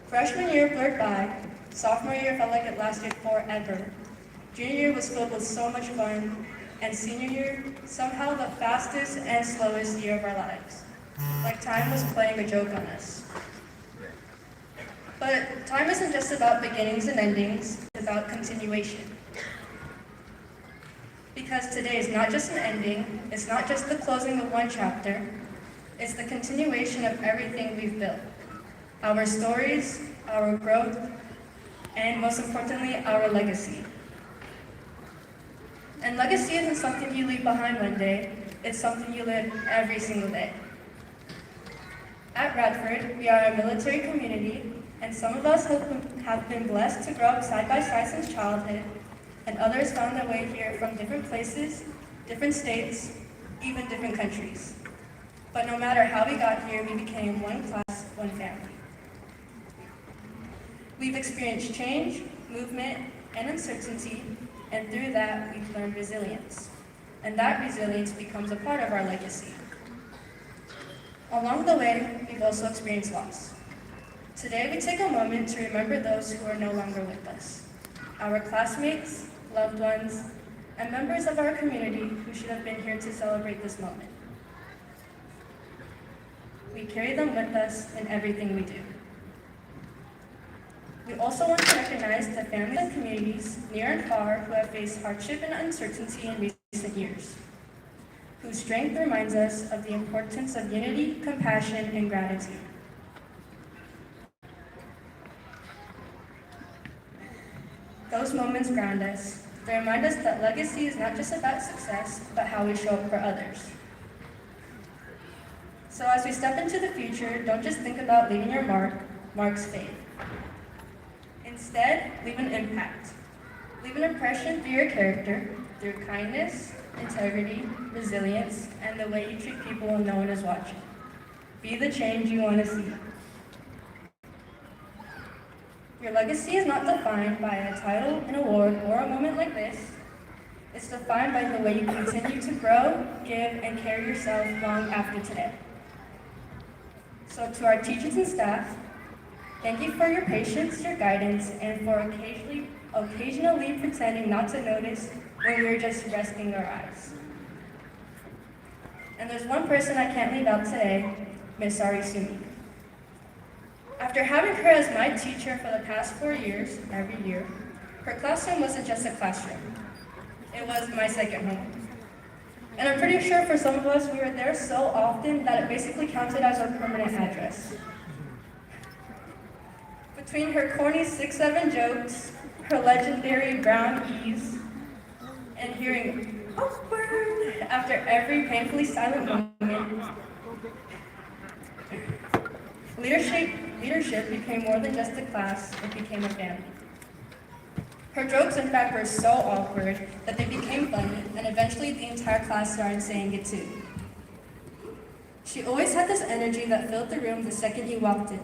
Freshman year blurred by, sophomore year felt like it lasted forever. Junior year was filled with so much fun, and senior year, somehow the fastest and slowest year of our lives. Like time was playing a joke on us. But time isn't just about beginnings and endings, it's about continuation. Because today is not just an ending, it's not just the closing of one chapter, it's the continuation of everything we've built. Our stories, our growth, and most importantly, our legacy. And legacy isn't something you leave behind one day, it's something you live every single day. At Radford, we are a military community, and some of us have been blessed to grow up side by side since childhood, and others found their way here from different places, different states, even different countries. But no matter how we got here, we became one class, one family. We've experienced change, movement, and uncertainty, and through that, we've learned resilience. And that resilience becomes a part of our legacy. Along the way, we've also experienced loss. Today, we take a moment to remember those who are no longer with us. Our classmates, loved ones, and members of our community who should have been here to celebrate this moment. We carry them with us in everything we do. We also want to recognize the families and communities near and far who have faced hardship and uncertainty in recent years, whose strength reminds us of the importance of unity, compassion, and gratitude. Those moments ground us. They remind us that legacy is not just about success, but how we show up for others. So as we step into the future, don't just think about leaving your marks fade. Instead, leave an impact. Leave an impression through your character, through kindness, integrity, resilience, and the way you treat people when no one is watching. Be the change you want to see. Your legacy is not defined by a title, an award, or a moment like this. It's defined by the way you continue to grow, give, and carry yourself long after today. So to our teachers and staff, thank you for your patience, your guidance, and for occasionally pretending not to notice when we were just resting our eyes. And there's one person I can't leave out today, Miss Sumi. After having her as my teacher for the past 4 years, every year, her classroom wasn't just a classroom. It was my second home. And I'm pretty sure for some of us, we were there so often that it basically counted as our permanent address. Between her corny 6'7" jokes, her legendary brown ease, and hearing awkward after every painfully silent moment, leadership became more than just a class, it became a family. Her jokes, in fact, were so awkward that they became funny, and eventually the entire class started saying it too. She always had this energy that filled the room the second you walked in.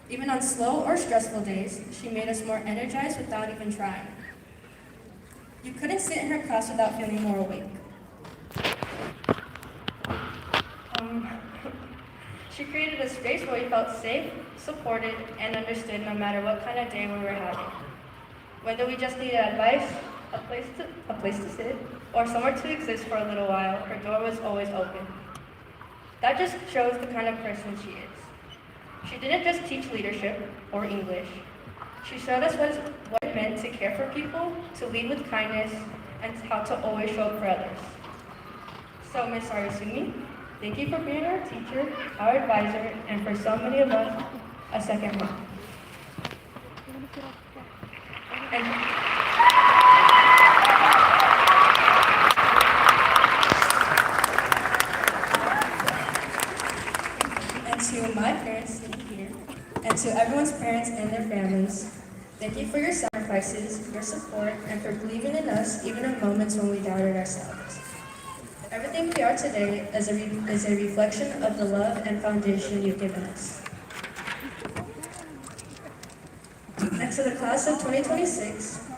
Even on slow or stressful days, she made us more energized without even trying. You couldn't sit in her class without feeling more awake. She created a space where we felt safe, supported, and understood no matter what kind of day we were having. Whether we just needed advice, a place to sit, or somewhere to exist for a little while, her door was always open. That just shows the kind of person she is. She didn't just teach leadership or English. She showed us what it meant to care for people, to lead with kindness, and how to always show up for others. So, Ms. Sumi, thank you for being our teacher, our advisor, and for so many of us, a second home. And to my parents sitting here, and to everyone's parents and their families, thank you for your sacrifices, your support, and for believing in us even in moments when we doubted ourselves. Everything we are today is a reflection of the love and foundation you've given us. And to the class of 2026,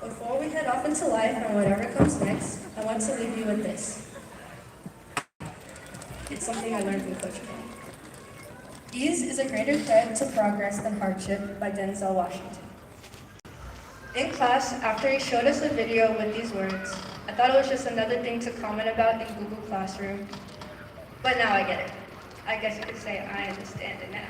before we head off into life and whatever comes next, I want to leave you with this. It's something I learned from Coach King. Ease is a greater threat to progress than hardship by Denzel Washington. In class, after he showed us a video with these words, I thought it was just another thing to comment about in Google Classroom, but now I get it. I guess you could say I understand it now.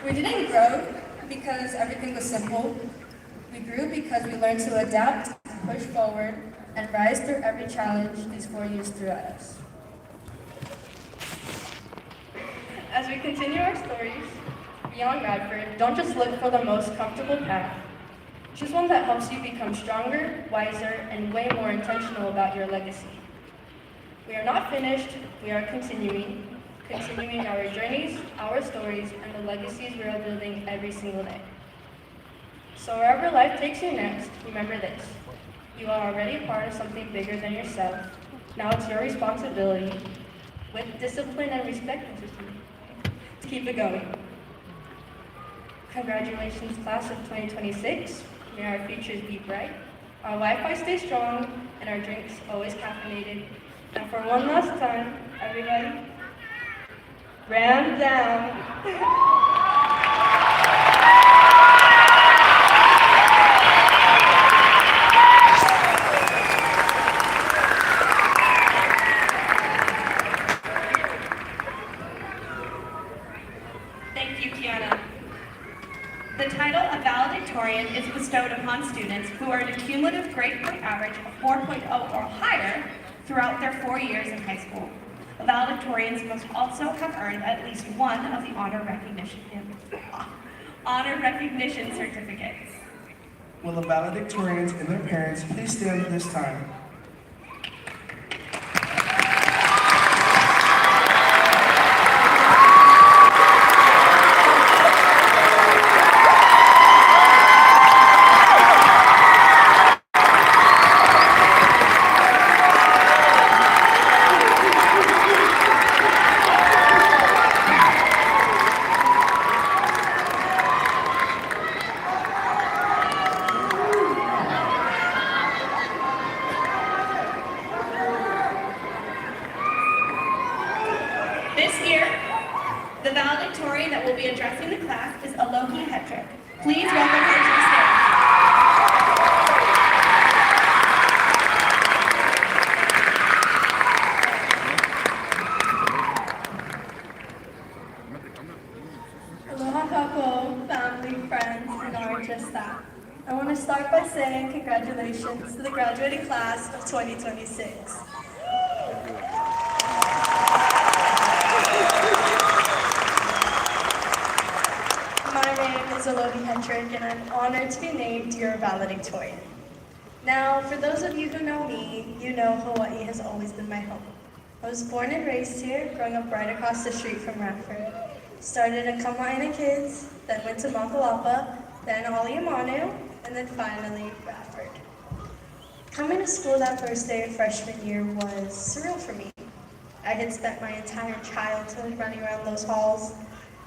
We didn't grow because everything was simple. We grew because we learned to adapt, push forward, and rise through every challenge these 4 years threw at us. As we continue our stories beyond Radford, don't just look for the most comfortable path. Choose one that helps you become stronger, wiser, and way more intentional about your legacy. We are not finished, we are continuing our journeys, our stories, and the legacies we are building every single day. So wherever life takes you next, remember this. You are already part of something bigger than yourself. Now it's your responsibility, with discipline and respect, to keep it going. Congratulations, class of 2026. May our futures be bright, our Wi-Fi stay strong, and our drinks always caffeinated. And for one last time, everybody, ram down. Thank you, Kiana. The title of Valedictorian is bestowed upon students who earned a cumulative grade point average of 4.0 or higher throughout their 4 years in high school. Valedictorians must also have earned at least one of the honor recognition certificates. Will the valedictorians and their parents please stand at this time? This year, the valedictorian that will be addressing the class is Alohi Hetrick. Please welcome her to the stage. Aloha kako, family, friends, and our staff. I want to start by saying congratulations to the graduating class of 2026. My name is Alohi Hetrick, and I'm honored to be named your valedictorian. Now, for those of you who know me, you know Hawaii has always been my home. I was born and raised here, growing up right across the street from Radford. Started at Kama'aina Kids, then went to Makalapa, then Aliamanu, and then finally Radford. Coming to school that first day of freshman year was surreal for me. I had spent my entire childhood running around those halls.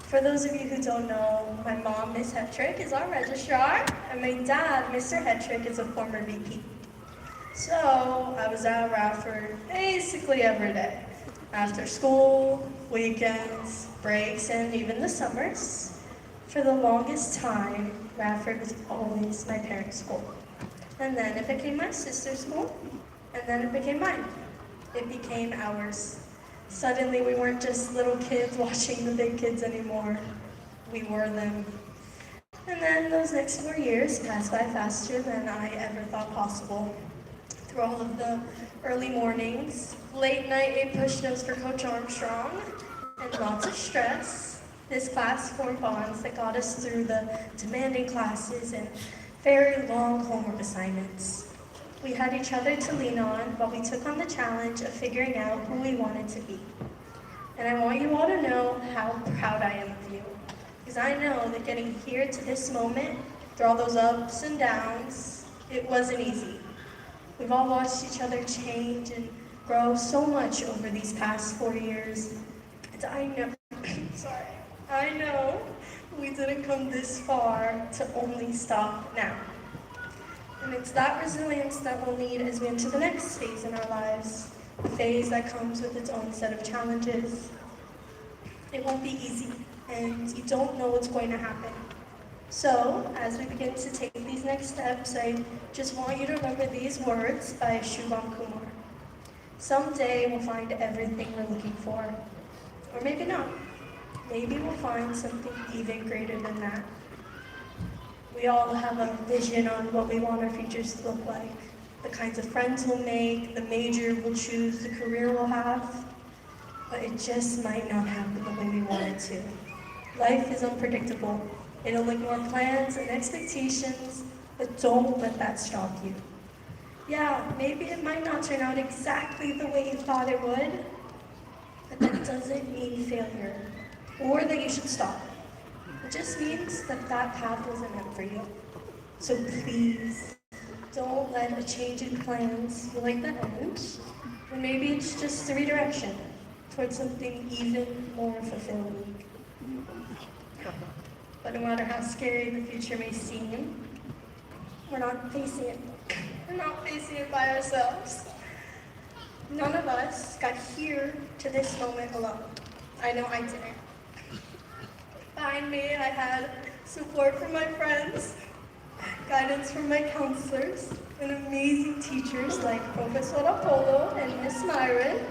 For those of you who don't know, my mom, Miss Hetrick, is our registrar, and my dad, Mr. Hetrick, is a former VP. So I was at Radford basically every day. After school, weekends, breaks, and even the summers. For the longest time, Radford was always my parents' school. And then it became my sister's school, and then it became mine. It became ours. Suddenly, we weren't just little kids watching the big kids anymore. We were them. And then those next 4 years passed by faster than I ever thought possible. Through all of the early mornings, late night 8 push-ups for Coach Armstrong, and lots of stress, this class formed bonds that got us through the demanding classes and very long homework assignments. We had each other to lean on while we took on the challenge of figuring out who we wanted to be. And I want you all to know how proud I am of you, because I know that getting here to this moment, through all those ups and downs, it wasn't easy. We've all watched each other change and grow so much over these past 4 years. And I know we didn't come this far to only stop now. And it's that resilience that we'll need as we enter the next phase in our lives. a phase that comes with its own set of challenges. It won't be easy, and you don't know what's going to happen. So, as we begin to take these next steps, I just want you to remember these words by Shubham Kumar. Someday we'll find everything we're looking for. Or maybe not. Maybe we'll find something even greater than that. We all have a vision on what we want our futures to look like. The kinds of friends we'll make, the major we'll choose, the career we'll have. But it just might not happen the way we want it to. Life is unpredictable. It'll ignore plans and expectations, but don't let that stop you. Yeah, maybe it might not turn out exactly the way you thought it would, but that doesn't mean failure, or that you should stop. It just means that that path wasn't meant for you. So please, don't let a change in plans feel like the end, when maybe it's just a redirection towards something even more fulfilling. But no matter how scary the future may seem, we're not facing it. We're not facing it by ourselves. None of us got here to this moment alone. I know I didn't. Behind me, I had support from my friends, guidance from my counselors, and amazing teachers like Professor Apollo and Miss Myron,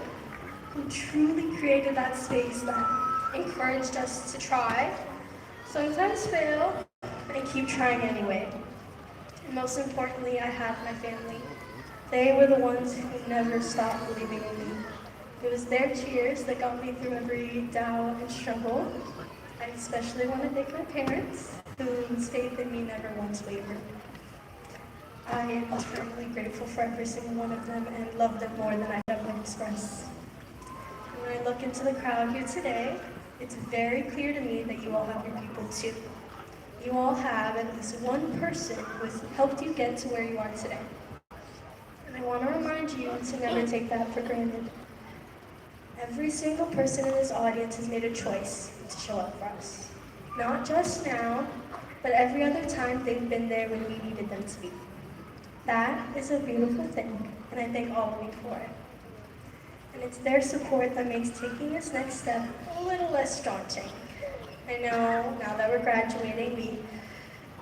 who truly created that space that encouraged us to try, sometimes fail, and keep trying anyway. And most importantly, I had my family. They were the ones who never stopped believing in me. It was their cheers that got me through every doubt and struggle. I especially want to thank my parents, whose faith in me never once wavered. I am eternally grateful for every single one of them and love them more than I could ever express. And when I look into the crowd here today, it's very clear to me that you all have your people too. You all have at least one person who has helped you get to where you are today. And I want to remind you to never take that for granted. Every single person in this audience has made a choice to show up for us. Not just now, but every other time they've been there when we needed them to be. That is a beautiful thing, and I thank all of you for it. And it's their support that makes taking this next step a little less daunting. I know, now that we're graduating,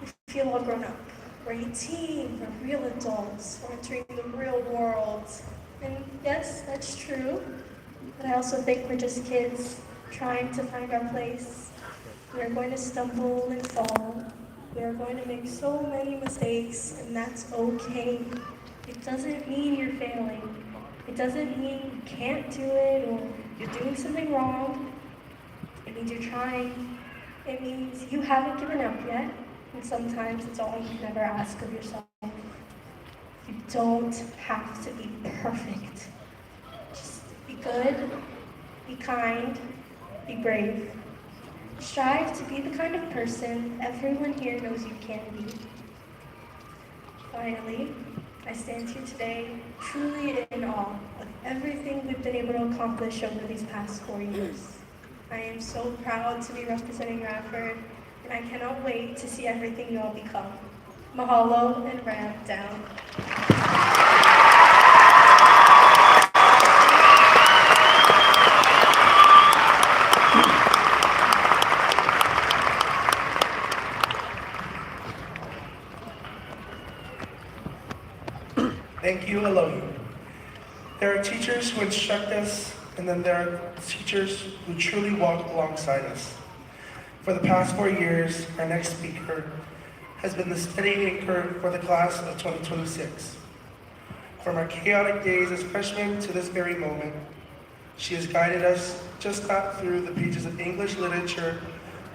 we feel all grown up. We're 18, we're real adults, we're entering the real world. And yes, that's true, but I also think we're just kids trying to find our place. We're going to stumble and fall. We are going to make so many mistakes, and that's okay. It doesn't mean you're failing. It doesn't mean you can't do it or you're doing something wrong. It means you're trying. It means you haven't given up yet, and sometimes it's all you can ever ask of yourself. You don't have to be perfect. Just be good, be kind, be brave. Strive to be the kind of person everyone here knows you can be. Finally, I stand here today truly in awe of everything we've been able to accomplish over these past 4 years. I am so proud to be representing Radford, and I cannot wait to see everything you all become. Mahalo and ramp down. Thank you, Elohim. There are teachers who instruct us, and then there are teachers who truly walk alongside us. For the past 4 years, our next speaker has been the steady anchor for the class of 2026. From our chaotic days as freshmen to this very moment, she has guided us just not through the pages of English literature,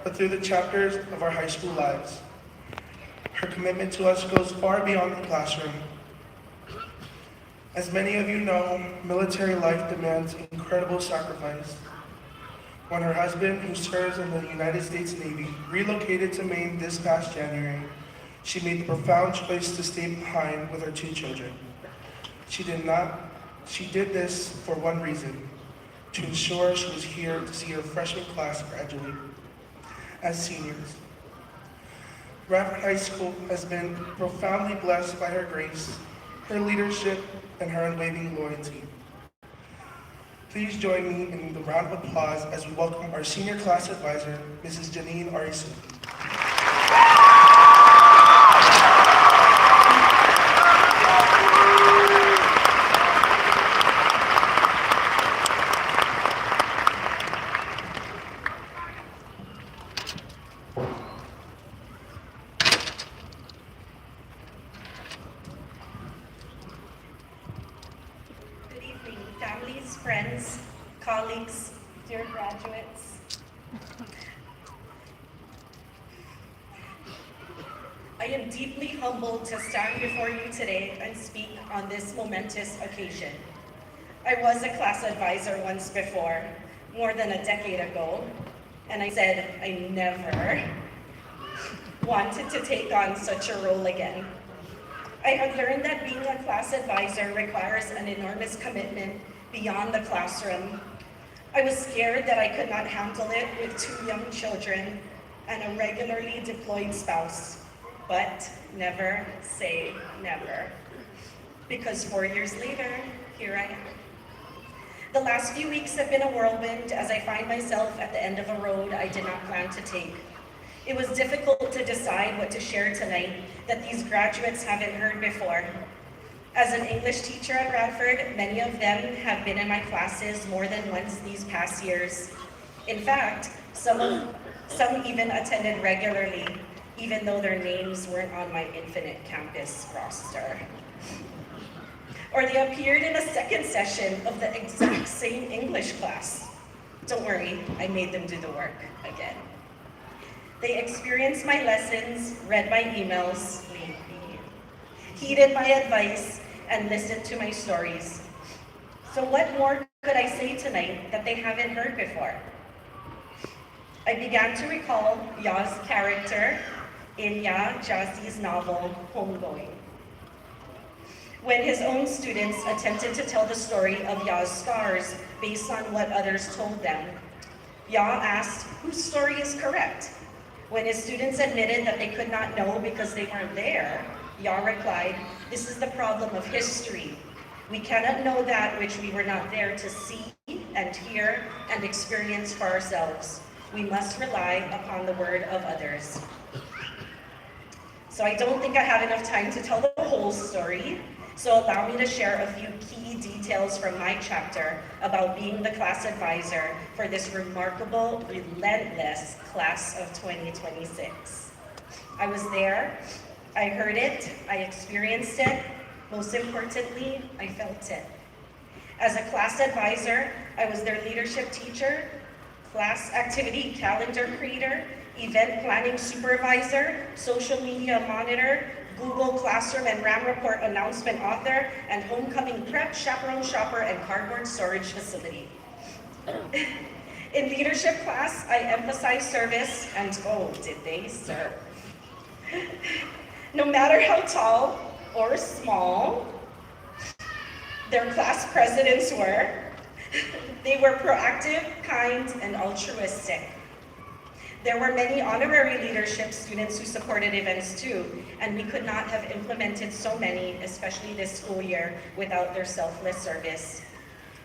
but through the chapters of our high school lives. Her commitment to us goes far beyond the classroom. As many of you know, military life demands incredible sacrifice. When her husband, who serves in the United States Navy, relocated to Maine this past January, she made the profound choice to stay behind with her 2 children. She did this for one reason, to ensure she was here to see her freshman class graduate as seniors. Radford High School has been profoundly blessed by her grace, her leadership, and her unwavering loyalty. Please join me in the round of applause as we welcome our senior class advisor, Mrs. Janine Arisu. Good evening, families, friends, colleagues, dear graduates. I am deeply humbled to stand before you today and speak on this momentous occasion. I was a class advisor once before, more than a decade ago, and I said I never wanted to take on such a role again. I had learned that being a class advisor requires an enormous commitment beyond the classroom. I was scared that I could not handle it with 2 young children and a regularly deployed spouse. But never say never, because 4 years later, here I am. The last few weeks have been a whirlwind as I find myself at the end of a road I did not plan to take. It was difficult to decide what to share tonight that these graduates haven't heard before. As an English teacher at Radford, many of them have been in my classes more than once these past years. In fact, some even attended regularly, even though their names weren't on my infinite campus roster. Or they appeared in a second session of the exact same English class. Don't worry, I made them do the work again. They experienced my lessons, read my emails, maybe, heeded my advice, and listened to my stories. So what more could I say tonight that they haven't heard before? I began to recall Ya's character in Ya Jassi's novel, Homegoing. When his own students attempted to tell the story of Ya's scars based on what others told them, Ya asked whose story is correct. When his students admitted that they could not know because they weren't there, Ya replied, "This is the problem of history. We cannot know that which we were not there to see and hear and experience for ourselves. We must rely upon the word of others." So I don't think I have enough time to tell the whole story, so allow me to share a few key details from my chapter about being the class advisor for this remarkable, relentless class of 2026. I was there, I heard it, I experienced it, most importantly, I felt it. As a class advisor, I was their leadership teacher, class activity calendar creator, event planning supervisor, social media monitor, Google Classroom and RAM Report announcement author, and homecoming prep, chaperone shopper, and cardboard storage facility. In leadership class, I emphasized service, and oh, did they serve. No matter how tall or small their class presidents were, they were proactive, kind, and altruistic. There were many honorary leadership students who supported events too, and we could not have implemented so many, especially this school year, without their selfless service.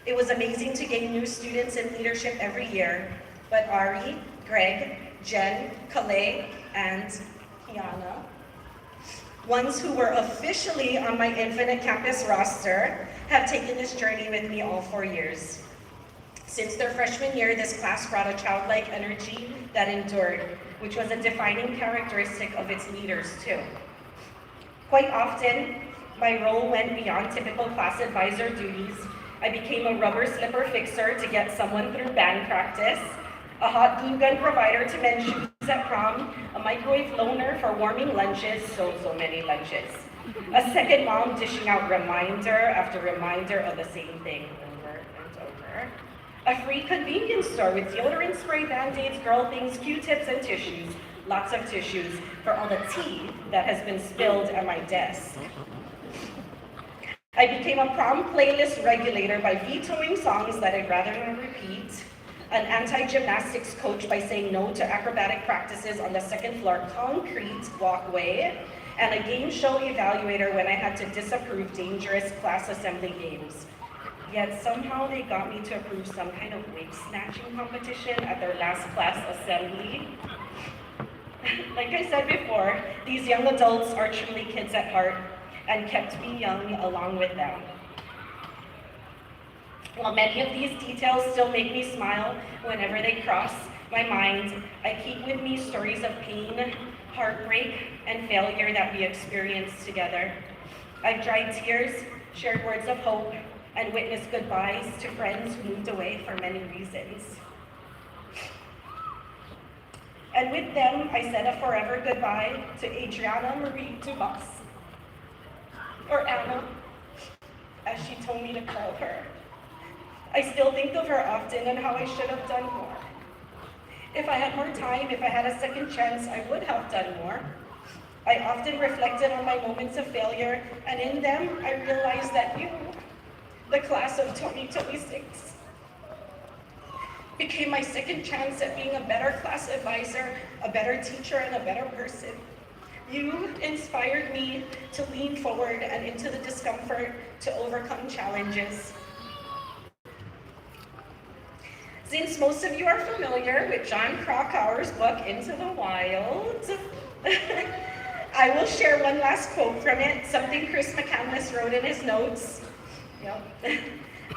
It was amazing to gain new students in leadership every year, but Ari, Greg, Jen, Calais, and Kiana, ones who were officially on my Infinite Campus roster, have taken this journey with me all 4 years. Since their freshman year, this class brought a childlike energy that endured, which was a defining characteristic of its leaders too. Quite often, my role went beyond typical class advisor duties. I became a rubber slipper fixer to get someone through band practice, a hot glue gun provider to men's shoes at prom, a microwave loaner for warming lunches, so many lunches, a second mom dishing out reminder after reminder of the same thing over and over, a free convenience store with deodorant, spray, band-aids, girl things, Q-tips, and tissues, lots of tissues for all the tea that has been spilled at my desk. I became a prom playlist regulator by vetoing songs that I'd rather not repeat, an anti-gymnastics coach by saying no to acrobatic practices on the second floor concrete walkway, and a game show evaluator when I had to disapprove dangerous class assembly games. Yet somehow they got me to approve some kind of wig snatching competition at their last class assembly. Like I said before, these young adults are truly kids at heart and kept me young along with them. While many of these details still make me smile whenever they cross my mind, I keep with me stories of pain, heartbreak, and failure that we experienced together. I've dried tears, shared words of hope, and witnessed goodbyes to friends who moved away for many reasons. And with them, I said a forever goodbye to Adriana Marie Dumas, or Anna, as she told me to call her. I still think of her often and how I should have done more. If I had more time, if I had a second chance, I would have done more. I often reflected on my moments of failure, and in them, I realized that you, the class of 2026, became my second chance at being a better class advisor, a better teacher, and a better person. You inspired me to lean forward and into the discomfort to overcome challenges. Since most of you are familiar with John Krakauer's book, Into the Wild, I will share one last quote from it, something Chris McCandless wrote in his notes. Yep.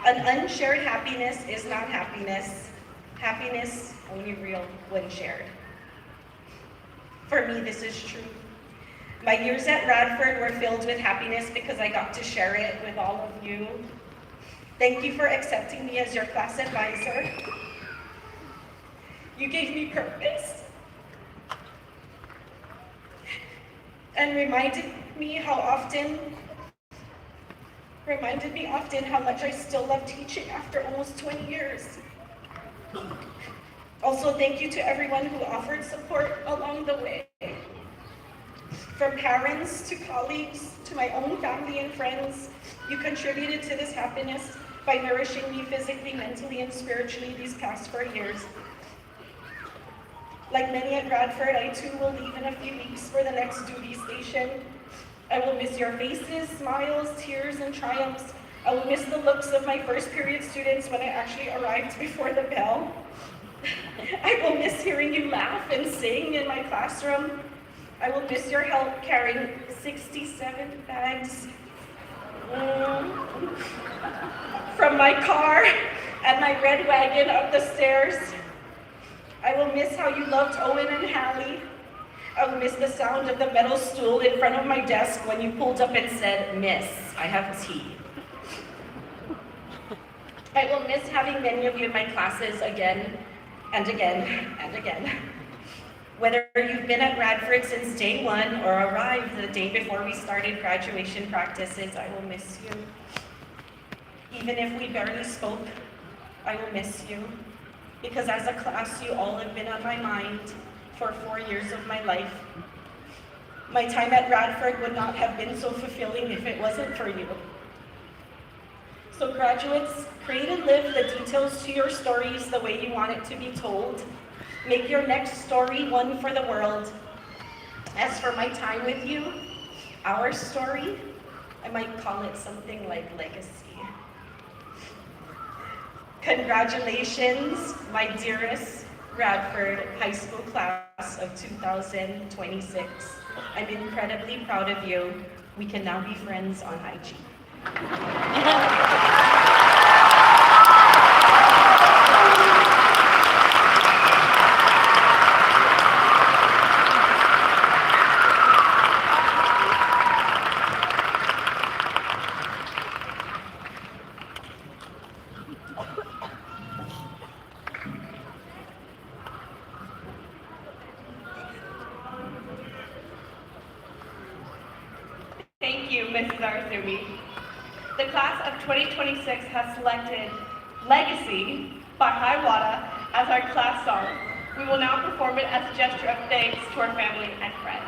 An unshared happiness is not happiness. Happiness only real when shared. For me, this is true. My years at Radford were filled with happiness because I got to share it with all of you. Thank you for accepting me as your class advisor. You gave me purpose and reminded me often how much I still love teaching after almost 20 years. Also, thank you to everyone who offered support along the way. From parents to colleagues to my own family and friends, you contributed to this happiness by nourishing me physically, mentally, and spiritually these past 4 years. Like many at Radford, I too will leave in a few weeks for the next duty station. I will miss your faces, smiles, tears, and triumphs. I will miss the looks of my first period students when I actually arrived before the bell. I will miss hearing you laugh and sing in my classroom. I will miss your help carrying 67 bags from my car and my red wagon up the stairs. I will miss how you loved Owen and Hallie. I will miss the sound of the metal stool in front of my desk when you pulled up and said, "Miss, I have tea." I will miss having many of you in my classes again and again and again. Whether you've been at Radford since day one or arrived the day before we started graduation practices, I will miss you. Even if we barely spoke, I will miss you. Because as a class, you all have been on my mind for 4 years of my life. My time at Radford would not have been so fulfilling if it wasn't for you. So graduates, create and live the details to your stories the way you want it to be told. Make your next story one for the world. As for my time with you, our story, I might call it something like legacy. Congratulations, my dearest Radford High School class of 2026. I'm incredibly proud of you. We can now be friends on IG. Thank you, Mrs. Arzumi. The class of 2026 has selected Legacy by Hiawatha as our class song. We will now perform it as a gesture of thanks to our family and friends.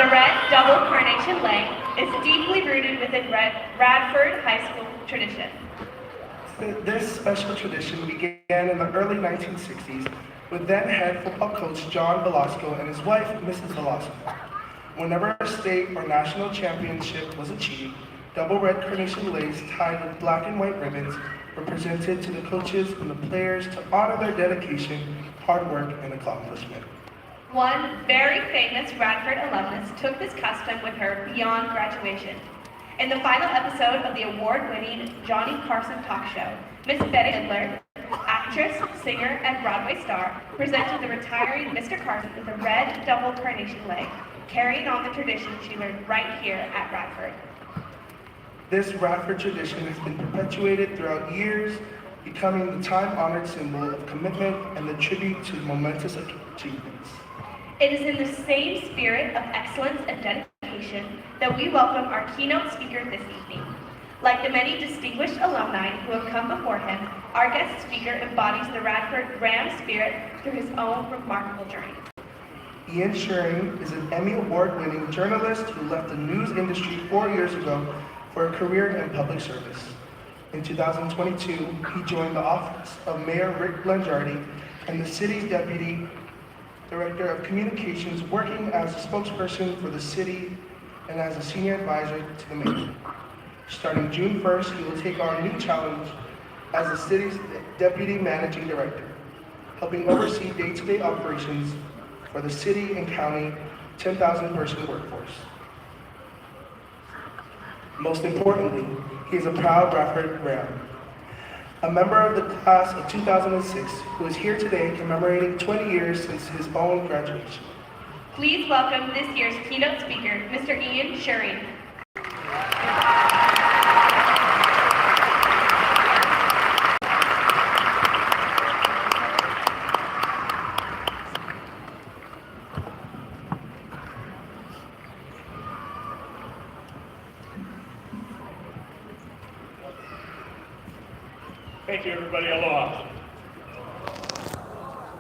The red double carnation leg is deeply rooted within Radford High School tradition. This special tradition began in the early 1960s with then head football coach John Velasco and his wife, Mrs. Velasco. Whenever a state or national championship was achieved, double red carnation legs tied with black and white ribbons were presented to the coaches and the players to honor their dedication, hard work, and accomplishment. One very famous Radford alumnus took this custom with her beyond graduation. In the final episode of the award-winning Johnny Carson talk show, Miss Betty Midler, actress, singer, and Broadway star, presented the retiring Mr. Carson with a red double carnation leg, carrying on the tradition she learned right here at Radford. This Radford tradition has been perpetuated throughout years, becoming the time-honored symbol of commitment and the tribute to momentous achievements. It is in the same spirit of excellence and dedication that we welcome our keynote speaker this evening. Like the many distinguished alumni who have come before him, our guest speaker embodies the Radford Ram spirit through his own remarkable journey. Ian Shearing is an Emmy Award-winning journalist who left the news industry 4 years ago for a career in public service. In 2022, he joined the office of Mayor Rick Blangiardi and the city's Deputy Director of Communications, working as a spokesperson for the city and as a senior advisor to the mayor. Starting June 1st, he will take on a new challenge as the city's Deputy Managing Director, helping oversee day-to-day operations for the city and county 10,000-person workforce. Most importantly, he is a proud Radford Ram, a member of the class of 2006 who is here today commemorating 20 years since his own graduation. Please welcome this year's keynote speaker, Mr. Ian Shearing. Thank you, everybody. Aloha.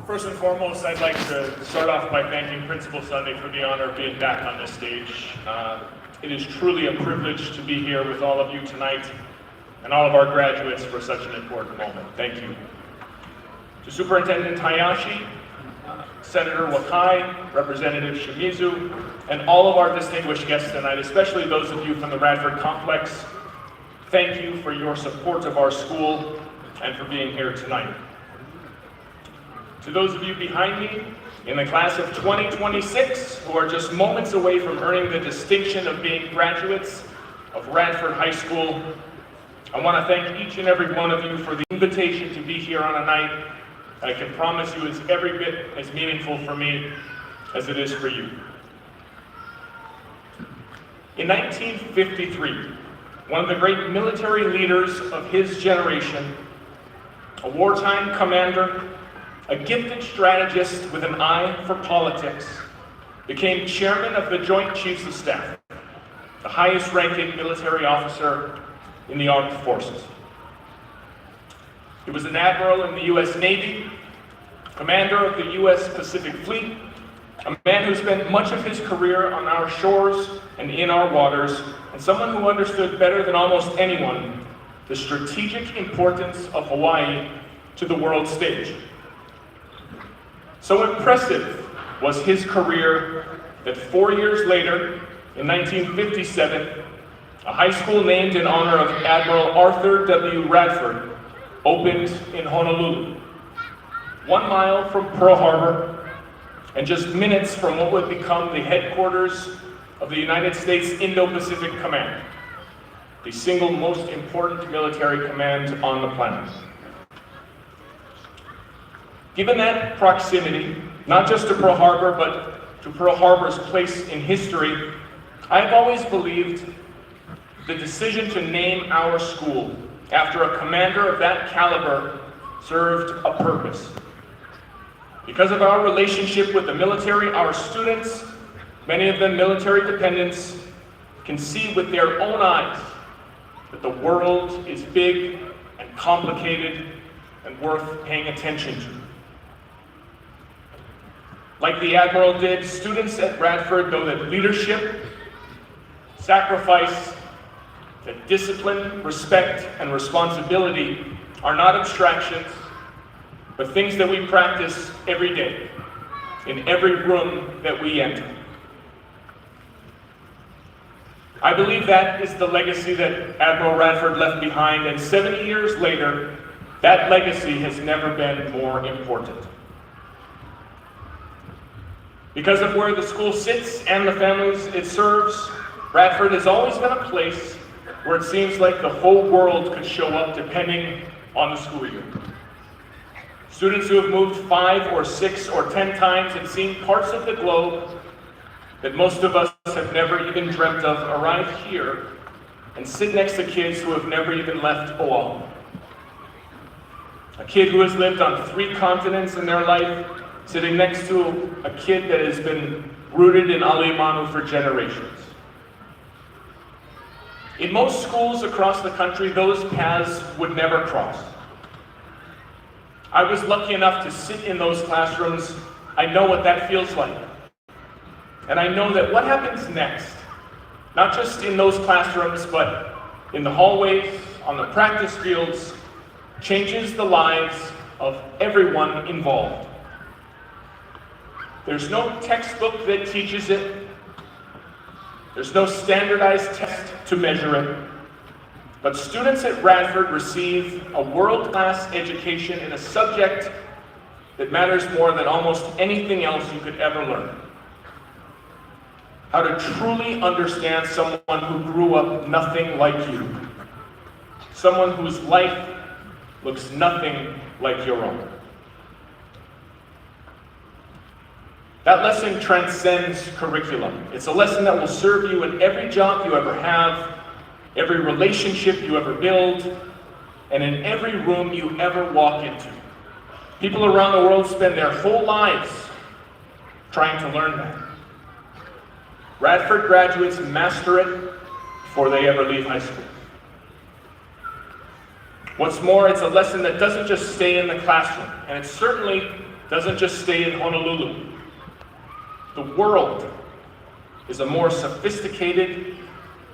First and foremost, I'd like to start off by thanking Principal Sunday for the honor of being back on this stage. It is truly a privilege to be here with all of you tonight and all of our graduates for such an important moment. Thank you. To Superintendent Hayashi, Senator Wakai, Representative Shimizu, and all of our distinguished guests tonight, especially those of you from the Radford Complex, thank you for your support of our school and for being here tonight. To those of you behind me in the class of 2026 who are just moments away from earning the distinction of being graduates of Radford High School, I want to thank each and every one of you for the invitation to be here on a night I can promise you is every bit as meaningful for me as it is for you. In 1953, one of the great military leaders of his generation, a wartime commander, a gifted strategist with an eye for politics, became chairman of the Joint Chiefs of Staff, the highest ranking military officer in the armed forces. He was an admiral in the U.S. Navy, commander of the U.S. Pacific Fleet, a man who spent much of his career on our shores and in our waters, and someone who understood better than almost anyone the strategic importance of Hawaii to the world stage. So impressive was his career that 4 years later, in 1957, a high school named in honor of Admiral Arthur W. Radford opened in Honolulu, 1 mile from Pearl Harbor, and just minutes from what would become the headquarters of the United States Indo-Pacific Command, the single most important military command on the planet. Given that proximity, not just to Pearl Harbor, but to Pearl Harbor's place in history, I have always believed the decision to name our school after a commander of that caliber served a purpose. Because of our relationship with the military, our students, many of them military dependents, can see with their own eyes that the world is big and complicated and worth paying attention to. Like the Admiral did, students at Radford know that leadership, sacrifice, that discipline, respect, and responsibility are not abstractions, but things that we practice every day, in every room that we enter. I believe that is the legacy that Admiral Radford left behind, and 70 years later, that legacy has never been more important. Because of where the school sits and the families it serves, Radford has always been a place where it seems like the whole world could show up depending on the school year. Students who have moved 5 or 6 or 10 times and seen parts of the globe that most of us have never even dreamt of arrive here and sit next to kids who have never even left Oahu. A kid who has lived on 3 continents in their life, sitting next to a kid that has been rooted in Aleimanu for generations. In most schools across the country, those paths would never cross. I was lucky enough to sit in those classrooms. I know what that feels like. And I know that what happens next, not just in those classrooms, but in the hallways, on the practice fields, changes the lives of everyone involved. There's no textbook that teaches it. There's no standardized test to measure it. But students at Radford receive a world-class education in a subject that matters more than almost anything else you could ever learn. How to truly understand someone who grew up nothing like you. Someone whose life looks nothing like your own. That lesson transcends curriculum. It's a lesson that will serve you in every job you ever have, every relationship you ever build, and in every room you ever walk into. People around the world spend their whole lives trying to learn that. Radford graduates master it before they ever leave high school. What's more, it's a lesson that doesn't just stay in the classroom, and it certainly doesn't just stay in Honolulu. The world is a more sophisticated,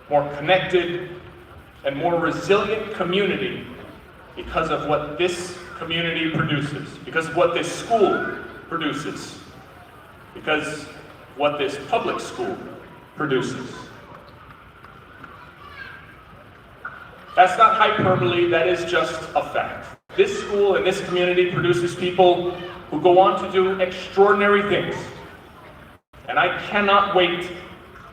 more connected, and more resilient community because of what this community produces, because of what this school produces, because of what this public school produces. That's not hyperbole, that is just a fact. This school and this community produces people who go on to do extraordinary things. And I cannot wait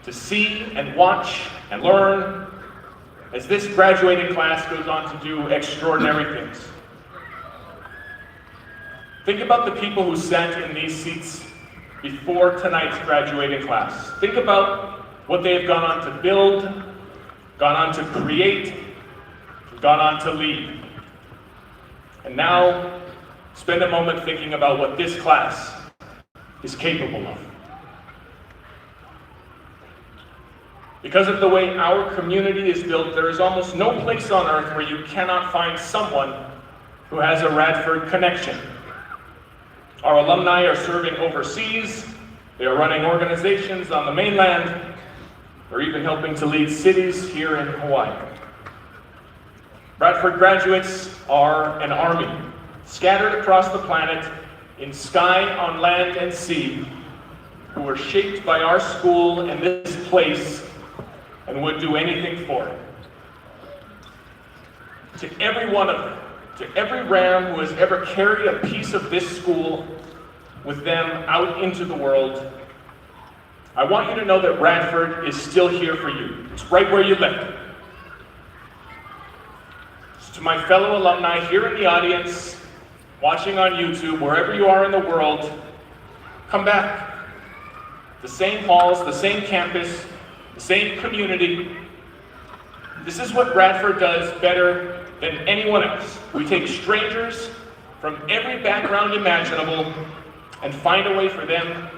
to see and watch and learn as this graduating class goes on to do extraordinary things. Think about the people who sat in these seats before tonight's graduating class. Think about what they have gone on to build, gone on to create, gone on to lead. And now, spend a moment thinking about what this class is capable of. Because of the way our community is built, there is almost no place on earth where you cannot find someone who has a Radford connection. Our alumni are serving overseas, they are running organizations on the mainland, or even helping to lead cities here in Hawaii. Radford graduates are an army, scattered across the planet, in sky, on land, and sea, who were shaped by our school and this place, and would do anything for it. To every one of them, to every Ram who has ever carried a piece of this school with them out into the world, I want you to know that Radford is still here for you. It's right where you left it. So to my fellow alumni here in the audience, watching on YouTube, wherever you are in the world, come back. The same halls, the same campus, the same community. This is what Radford does better than anyone else. We take strangers from every background imaginable and find a way for them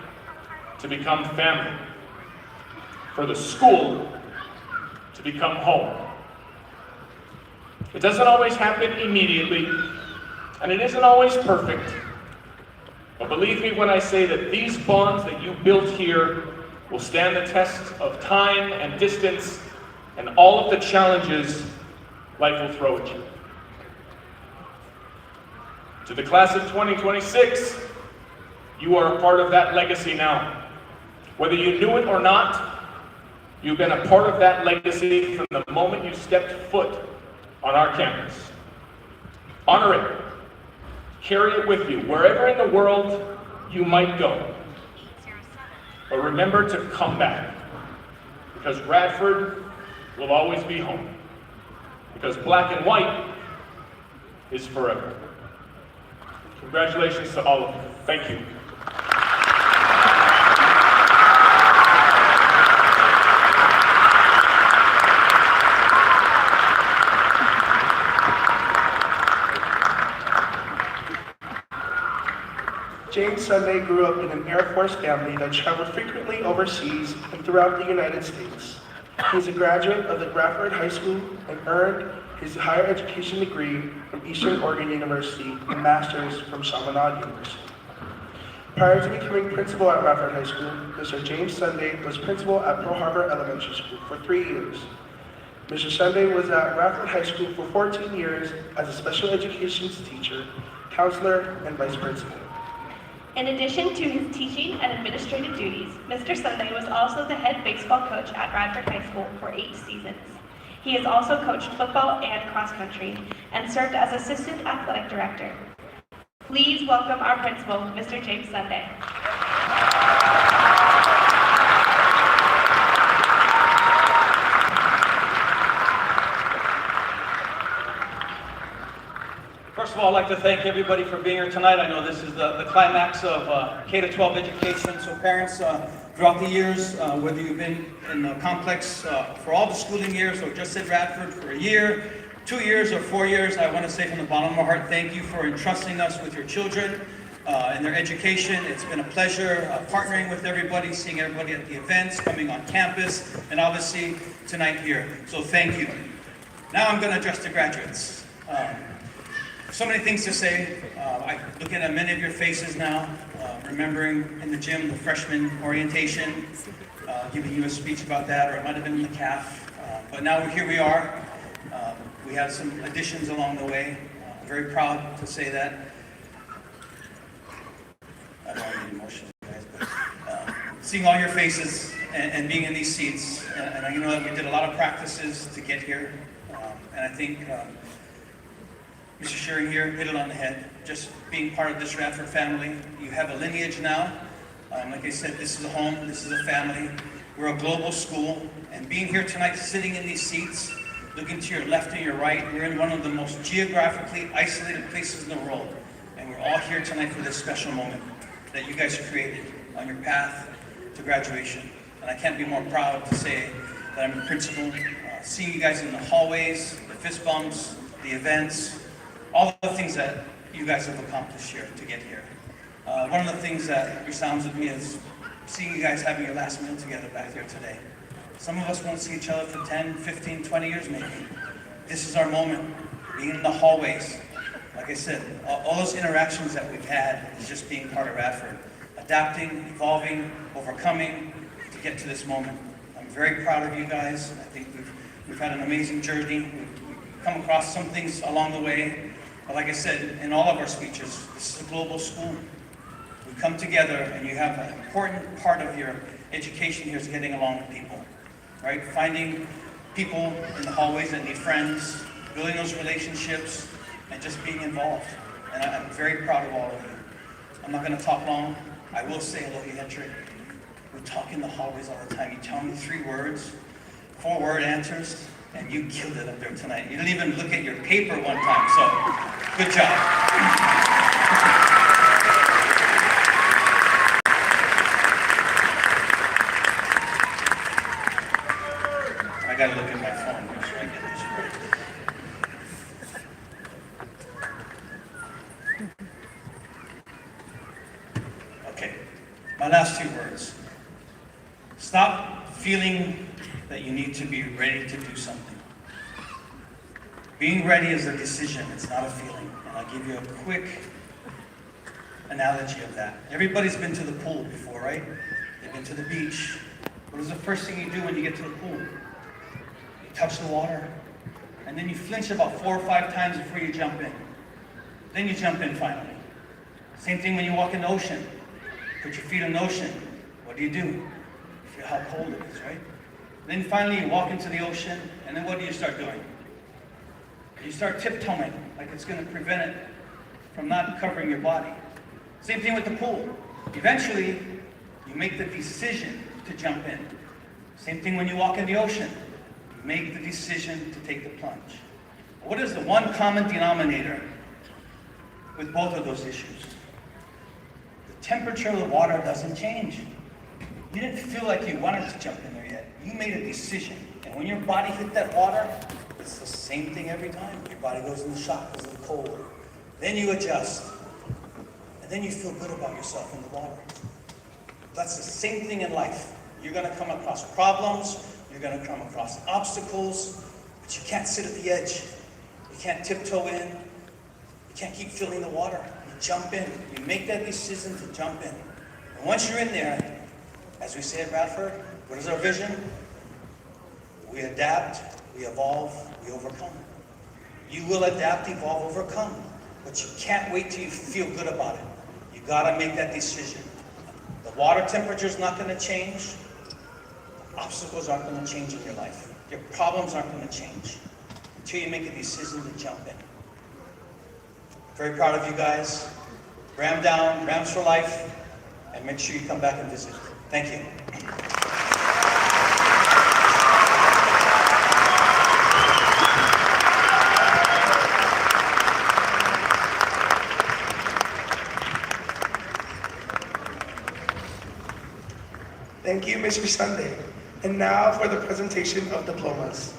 to become family, for the school to become home. It doesn't always happen immediately, and it isn't always perfect, But believe me when I say that these bonds that you built here will stand the test of time and distance and all of the challenges life will throw at you. To the class of 2026, you are a part of that legacy now. Whether you knew it or not, you've been a part of that legacy from the moment you stepped foot on our campus. Honor it. Carry it with you, wherever in the world you might go. But remember to come back, because Radford will always be home. Because black and white is forever. Congratulations to all of you. Thank you. James Sunday grew up in an Air Force family that traveled frequently overseas and throughout the United States. He's a graduate of the Radford High School and earned his higher education degree from Eastern Oregon University and master's from Chaminade University. Prior to becoming principal at Radford High School, Mr. James Sunday was principal at Pearl Harbor Elementary School for 3 years. Mr. Sunday was at Radford High School for 14 years as a special education teacher, counselor, and vice principal. In addition to his teaching and administrative duties, Mr. Sunday was also the head baseball coach at Radford High School for 8 seasons. He has also coached football and cross country and served as assistant athletic director. Please welcome our principal, Mr. James Sunday. First of all, I'd like to thank everybody for being here tonight. I know this is the climax of K-12 education, so parents, throughout the years, whether you've been in the complex for all the schooling years or just at Radford for a year, 2 years, or 4 years, I want to say from the bottom of my heart, thank you for entrusting us with your children and their education. It's been a pleasure partnering with everybody, seeing everybody at the events, coming on campus, and obviously tonight here. So thank you. Now I'm going to address the graduates. So many things to say. I'm looking at many of your faces now, remembering in the gym the freshman orientation, giving you a speech about that, or it might have been in the CAF. But now here we are. We have some additions along the way. I'm very proud to say that. I don't want to get emotional, guys, but seeing all your faces and being in these seats, and I know that we did a lot of practices to get here, and I think Mr. Shearing here hit it on the head. Just being part of this Radford family, you have a lineage now. Like I said, this is a home, this is a family. We're a global school, and being here tonight, sitting in these seats, looking to your left and your right, we're in one of the most geographically isolated places in the world, and we're all here tonight for this special moment that you guys created on your path to graduation. And I can't be more proud to say that I'm the principal. Seeing you guys in the hallways, the fist bumps, the events, all the things that you guys have accomplished here to get here. One of the things that resounds with me is seeing you guys having your last meal together back here today. Some of us won't see each other for 10, 15, 20 years maybe. This is our moment, being in the hallways. Like I said, all those interactions that we've had is just being part of Radford. Adapting, evolving, overcoming to get to this moment. I'm very proud of you guys. I think we've had an amazing journey. We've come across some things along the way. But like I said, in all of our speeches, this is a global school. We come together, and you have an important part of your education here is getting along with people, right? Finding people in the hallways that need friends, building those relationships, and just being involved. And I'm very proud of all of you. I'm not going to talk long. I will say hello, Hedrick. We talk in the hallways all the time. You tell me 3 words, 4-word answers, and you killed it up there tonight. You didn't even look at your paper one time, so good job. I gotta look at my phone here so I get this right. Okay, my last 2 words. Stop feeling that you need to be ready to do something. Being ready is a decision, it's not a feeling. And I'll give you a quick analogy of that. Everybody's been to the pool before, right? They've been to the beach. What is the first thing you do when you get to the pool? You touch the water, and then you flinch about 4 or 5 times before you jump in. Then you jump in finally. Same thing when you walk in the ocean. Put your feet in the ocean. What do? You feel how cold it is, right? Then finally you walk into the ocean, and then what do you start doing? You start tiptoeing, like it's going to prevent it from not covering your body. Same thing with the pool. Eventually, you make the decision to jump in. Same thing when you walk in the ocean. You make the decision to take the plunge. What is the one common denominator with both of those issues? The temperature of the water doesn't change. You didn't feel like you wanted to jump in there yet. You made a decision. And when your body hit that water, it's the same thing every time. Your body goes into shock because of the cold. Then you adjust. And then you feel good about yourself in the water. That's the same thing in life. You're going to come across problems. You're going to come across obstacles. But you can't sit at the edge. You can't tiptoe in. You can't keep filling the water. You jump in. You make that decision to jump in. And once you're in there, as we say at Radford, what is our vision? We adapt, we evolve, we overcome. You will adapt, evolve, overcome. But you can't wait till you feel good about it. You gotta make that decision. The water temperature is not gonna change. The obstacles aren't gonna change in your life. Your problems aren't gonna change until you make a decision to jump in. Very proud of you guys. Ram down, Rams for life, and make sure you come back and visit. Thank you. Thank you, Mr. Sunday. And now for the presentation of diplomas.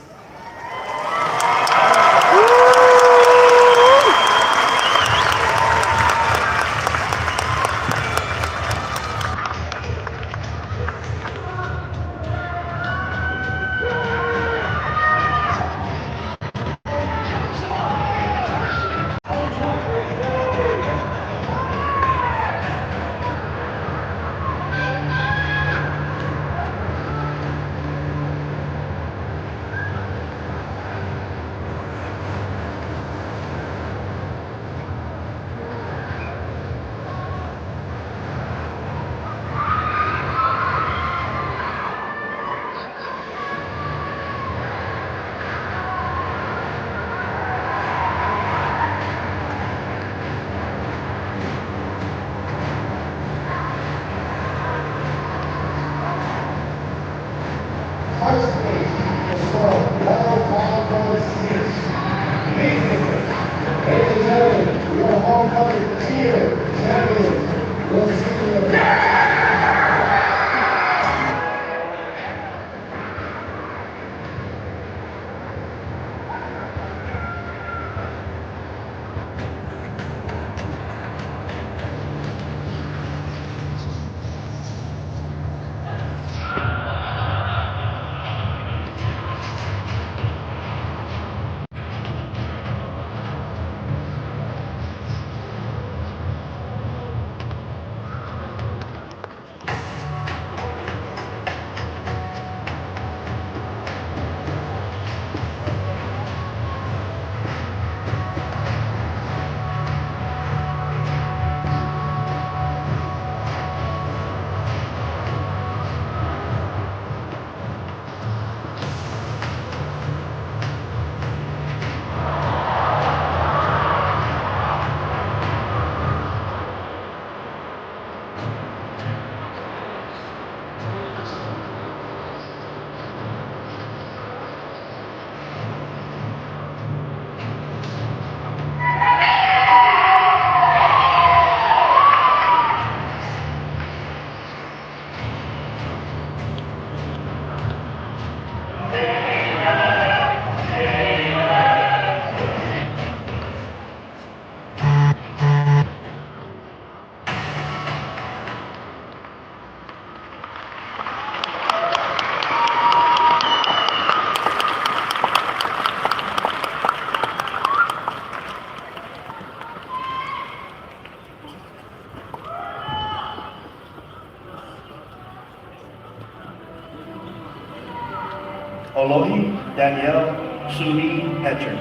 Oloi Danielle Suni Etcher.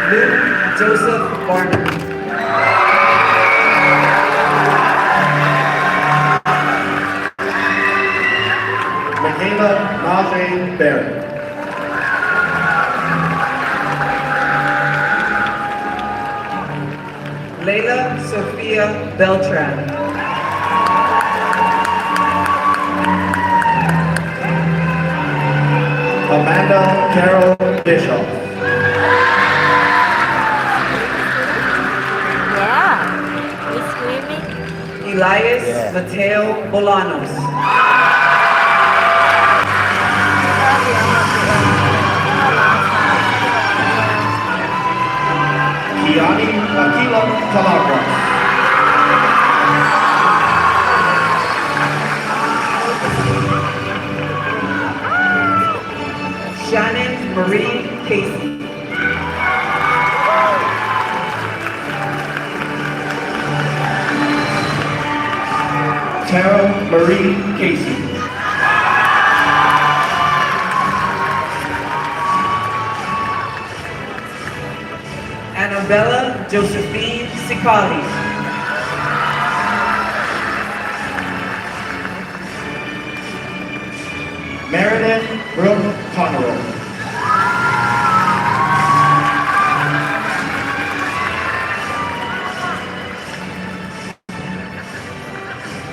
Luke Joseph Barner. Michaela Najee Barrett. Leila Sofia Beltran. Amanda Carol Bishop. Yeah. You screaming? Elias Mateo Bolanos. Kiani Akila Calabra. Shannon Marie Casey. Tara Marie Casey. Annabella Josephine Sicali. Meredith Brooke Conroe.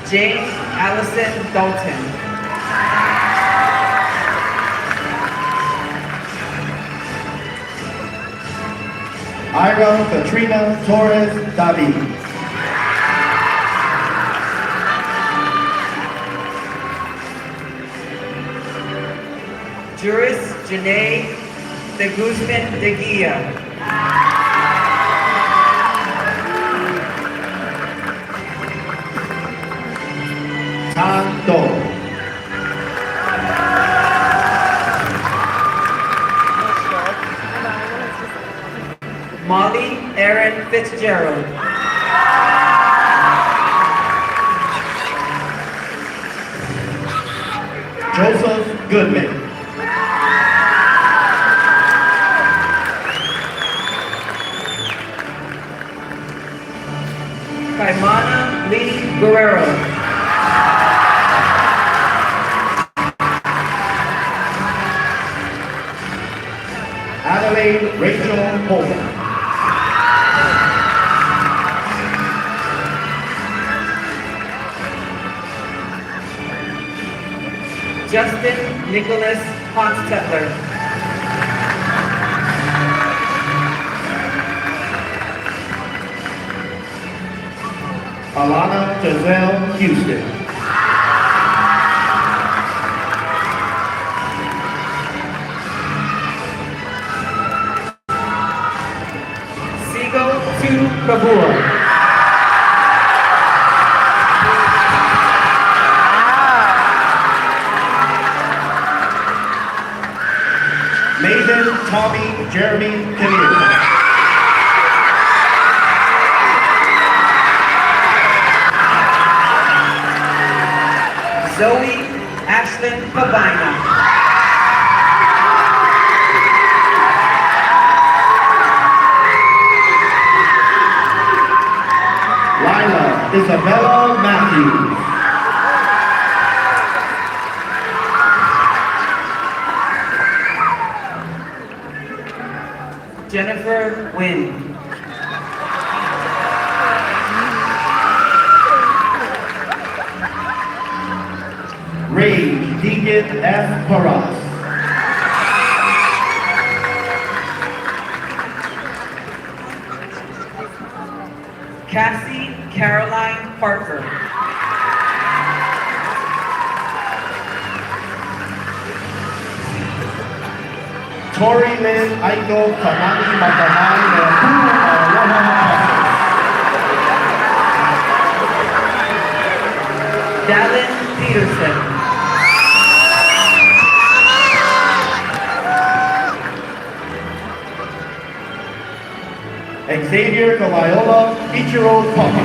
James Allison Dalton. Ira Katrina Torres David. Juris Janae de Guzman de Guia. Tan Do. Molly Erin Fitzgerald. Joseph Goodman. Kaimana Lee Guerrero. Adelaide Rachel Holden. Justin Nicholas Honstetler. Alana Giselle Houston. Sigo Tu Kabur. Maven Tommy Jeremy Kinnear. Zoe Ashlyn Pabina. Lila Isabella Matthews. Jennifer Wynn. Rage Deacon F. Paras. Cassie Caroline Parker. Tori Lynn Aiko Kanani Makamai Nepu Aloha. Dallin Peterson. Xavier Kalayola Ichiro Papa.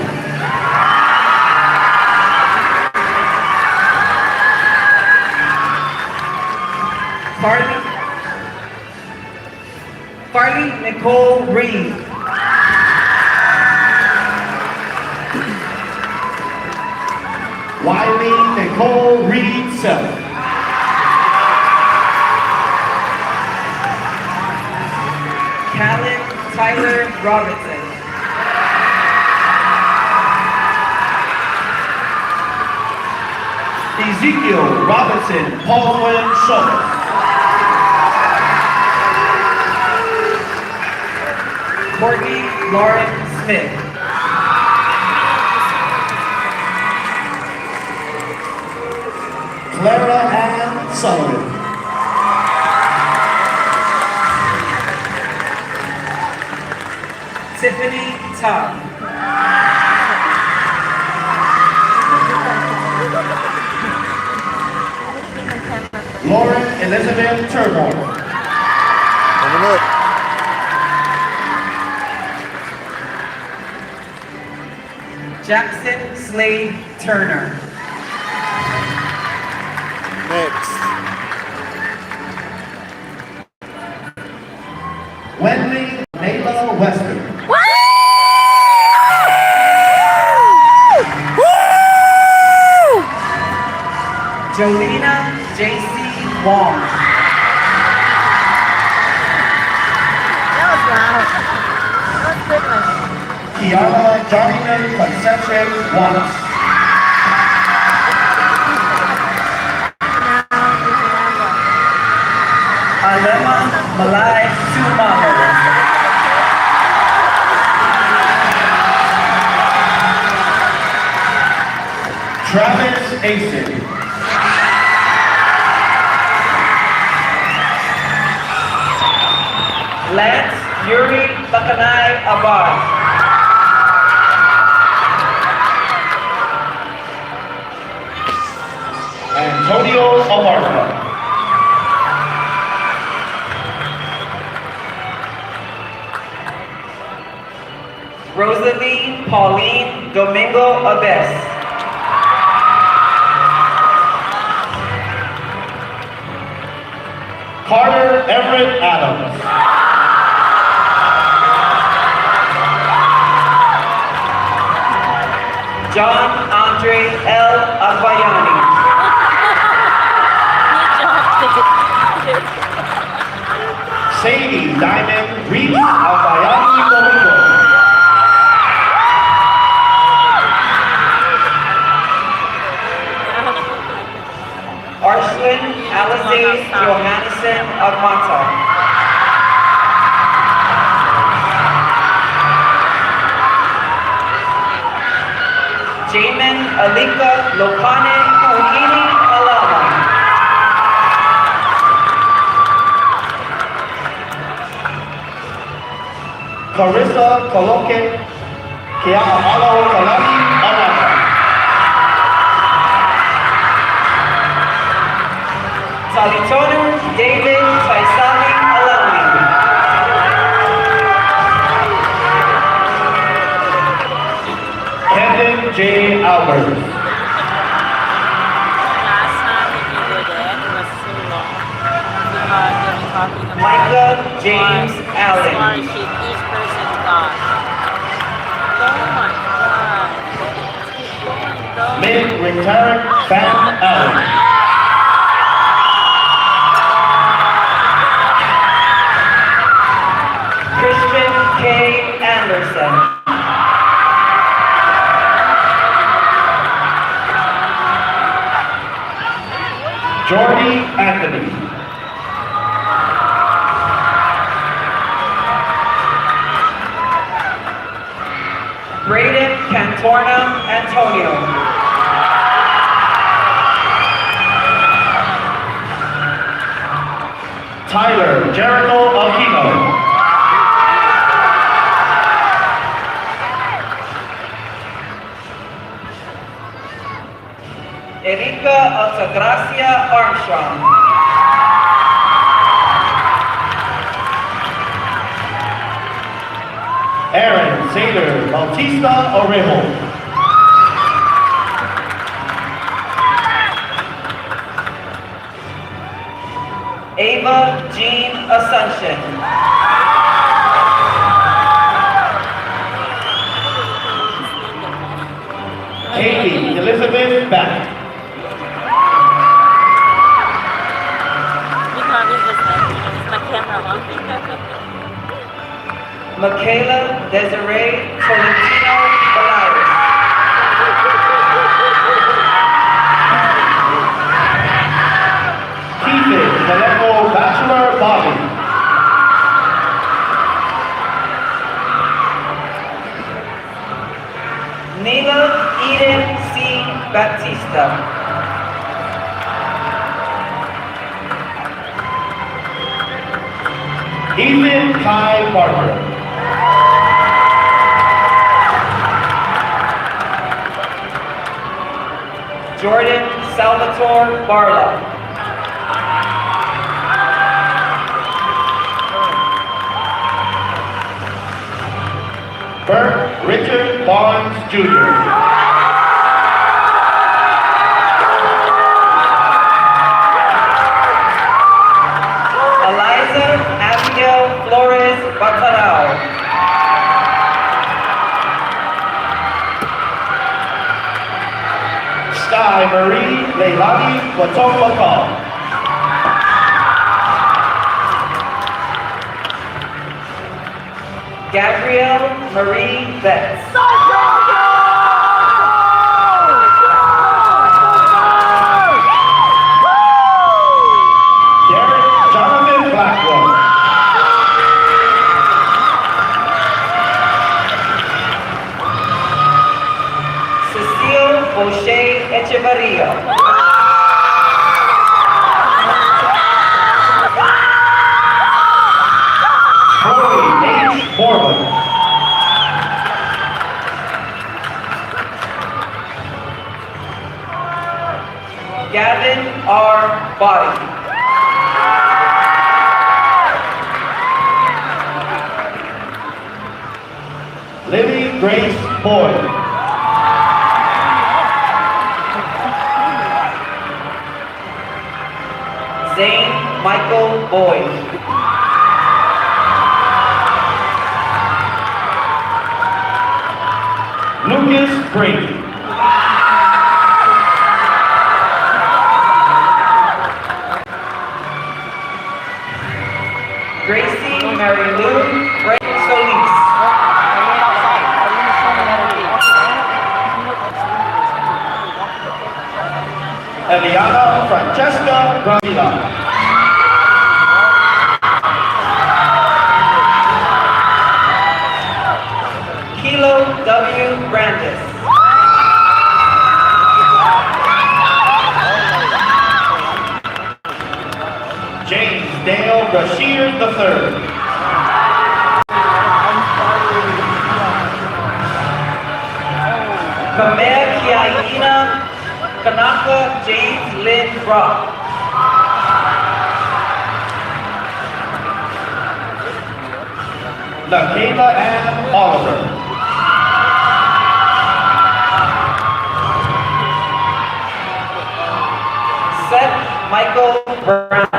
Wiley Nicole Reed Self. Callan Tyler Robinson. Ezekiel Robinson Paulwin Schultz. Courtney Lauren Smith. Clara Ann Sullivan. Tiffany Todd. Lauren Elizabeth Turmore. Jackson Slade Turner. Wendy Nayla Weston. Jolena J.C. Wong. That was loud. That was good one. Kiara Jonathan Conception Wallace. Alema Malai Tumamo. Travis Asen. Lance Yuri Bakanai Abad. Antonio Abarca. Rosalie Pauline Domingo Abes. Carter Everett Adams. John Andre L. Agbayani. Sadie Diamond Reese Albayani Domingo. Arslan Alize Johannesson Agmata. Jamin Alika Lokane Kuhini Alama. Carissa Koloke Kiaalo Kalani Alaka. Salitonu David Taisani Alami. Kevin J. Albert. Last time when you were there, it was so long. They were talking about Micah James what Allen. scholarship each person got. Oh my God. Keep going, go. Mid-retired Fan Allen. Christian K. Anderson. Jordy Anthony. Braden Cantorna Antonio. Tyler Jericho Aquino. Erika Altagracia Armstrong. Aaron Zader Bautista Orejo. Ava Jean Assumption. Katie Elizabeth Beck. You can't resist me. It's my camera on. Michaela Desiree Tolentino Balares. Keithan Zaleko Bachelor Bobby. Nila Eden C. Baptista. Ethan Kai Barker. Jordan Salvatore Barlow. Bert Richard Barnes Jr. Eliza Abigail Flores Batarao. Sky Marie Leilani Watokbakal. Gabrielle Marie Betts. Derek Jonathan Blackwood. Cecile O'Shea Echevarria. Corey H. Mormon. Gavin R. Body. Libby Grace Boyd. Zane Michael Boyd. Lucas Brady. Gracie Mary Lou Brent Solis. Eliana Francesca Gravila. Kilo W. Brandis. James Dale Brashear III. Kamea Kiaina Kanaka James Lynn Brock. LaKayla Ann Oliver. Seth Michael Brown.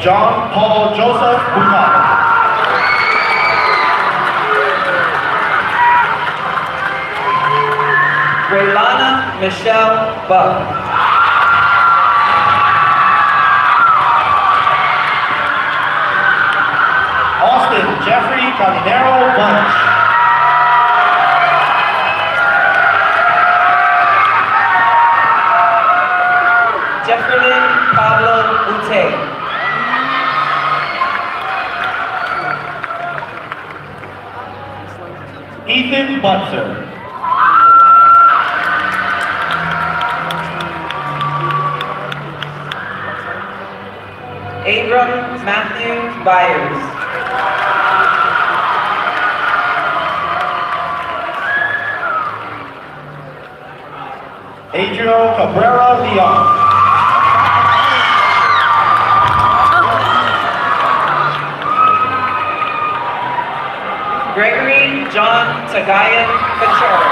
John Paul Joseph Bukala. Raylana Michelle Buck. Austin Jeffrey Caminero Bunch. Jefferlyn Pablo Ute. Ethan Butzer. Abram Matthew Byers. Adriel Cabrera Leon. Gregory John Tagayan Pachor.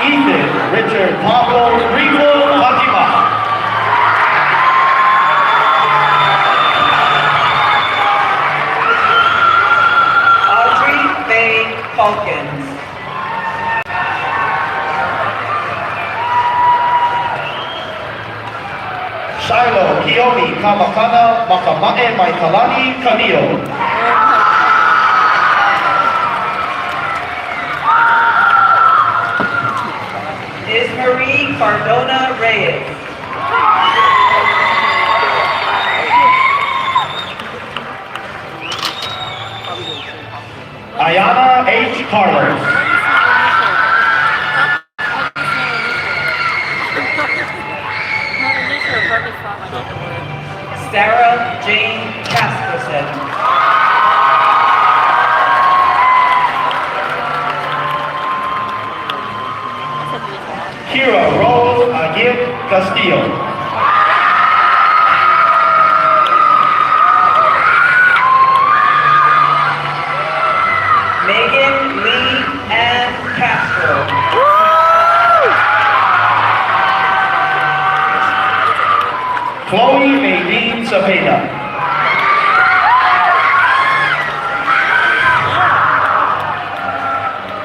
Ethan Richard Pablo Rico Fatima. Shiloh Kiyomi Kamakana Makamae Maikalani Kamio. Ismarie Cardona Reyes. Ayana H. Carlos. Sarah Jane Casperson. Kira Rose Aguirre Castillo. Megan Lee Ann Castro. Chloe Nadine Cepeda.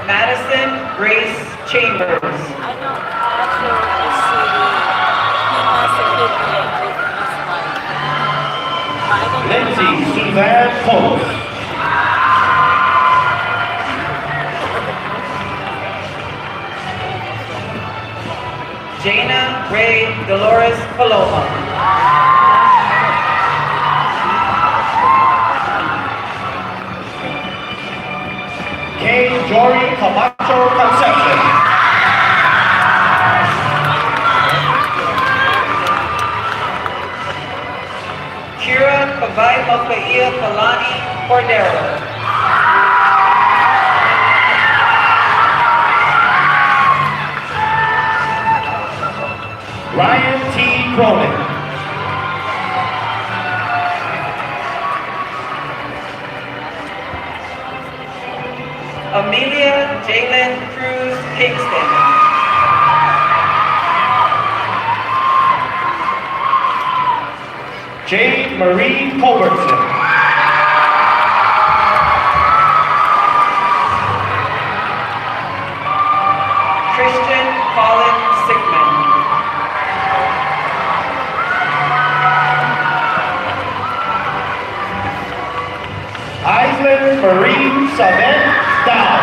Madison Grace Chambers. I know after SCD, he has a kidney with his wife. I don't know Lindsay how. Suzanne Post. Jana Ray Dolores Paloma. Kay Jory Camacho Concepcion. Kira Kavai Mokaia Kalani Cordero. Ryan T. Cronin. Amelia Jalen Cruz Kingston. Jade Marie Culbertson. Christian Colin Sickman. Aislinn Marie Savent Dow.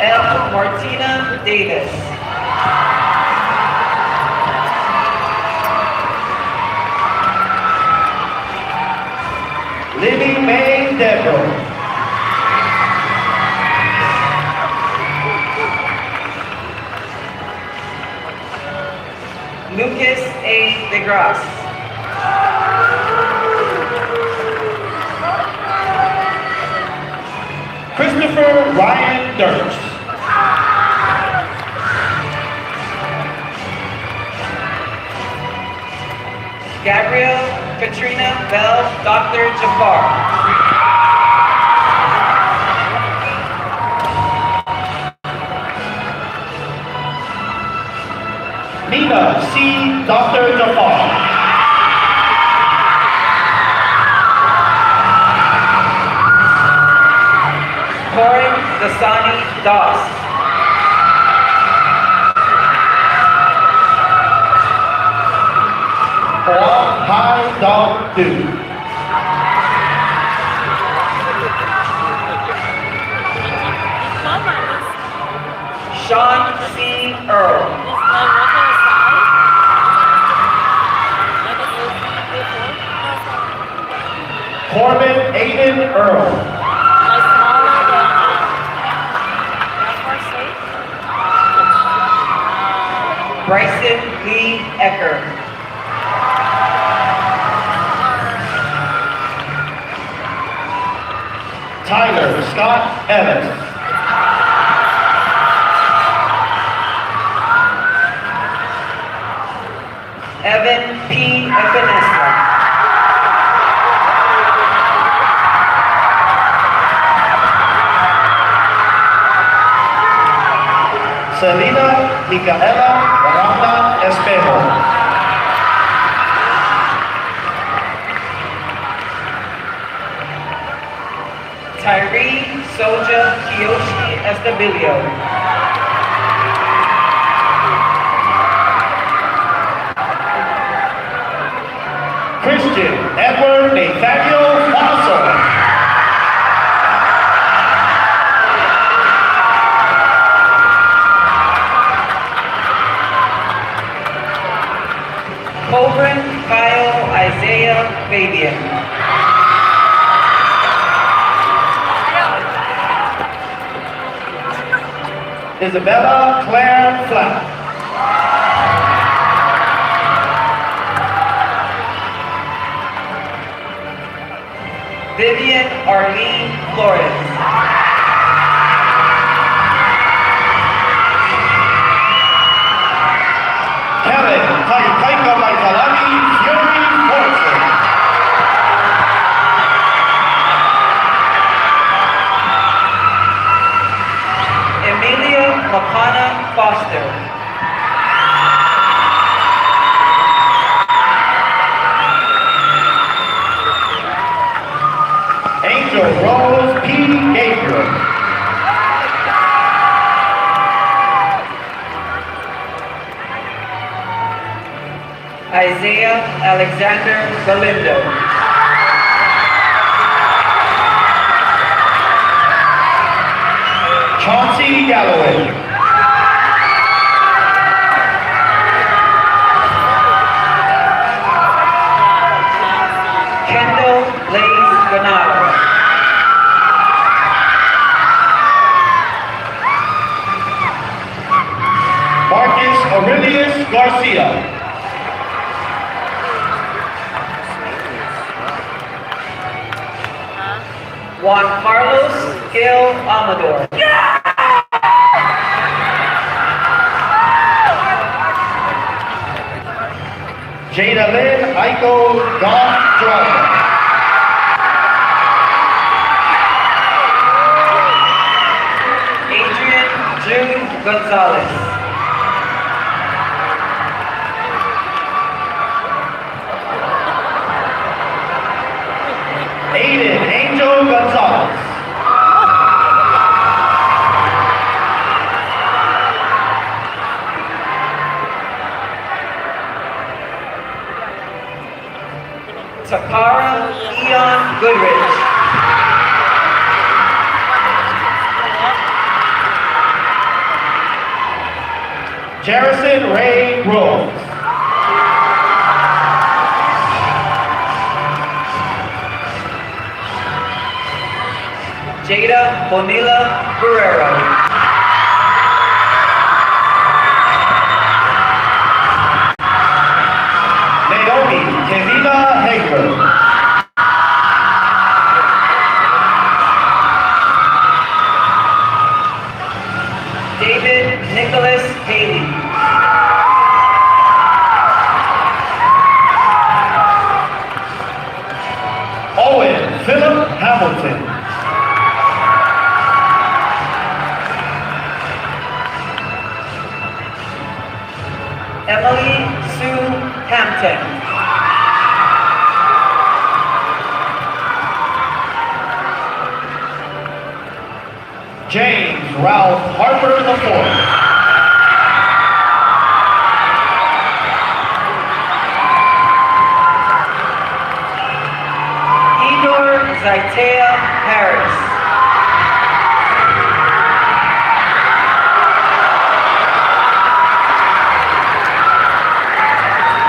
L. Martina Davis. Libby Mae Debro. Lucas A. DeGrasse. Christopher Ryan Dirks. Gabrielle Katrina Bell Dr. Jafar. Nina C. Dr. Jafar. Corin Dasani Doss. Huang Hai Dong Du. Sean C. Earl. Corbin Aiden Earl. Bryson Lee Ecker. Tyler Scott Evans. Evan P. Evanessa. Selena Micaela Aranda Espejo. Tyree Soja Kiyoshi Estabilio. Christian Edward Nathaniel Fossil. Colburn Kyle Isaiah Fabian. Isabella Claire Flack. Vivian Arlene Flores. Kevin Taika Maikalani Fury Fortson. Emilia Makana Foster. Angel Rose P. Gabriel. Isaiah Alexander Galindo. Chauncey Galloway. Kendall Blaze Granado. Marcus Aurelius Garcia. Juan Carlos Gil Amador. Jada Lynn Aiko Goff Driver. Adrian June Gonzalez. Aiden Angel Gonzalez. Takara Eon Goodrich. Jarrison Ray Rose. Jada Bonilla Guerrero. Naomi Kevina Hagler. David Nicholas Haley. Owen Philip Hamilton. Emily Sue Hampton. James Ralph Harper IV. Zaitea Harris.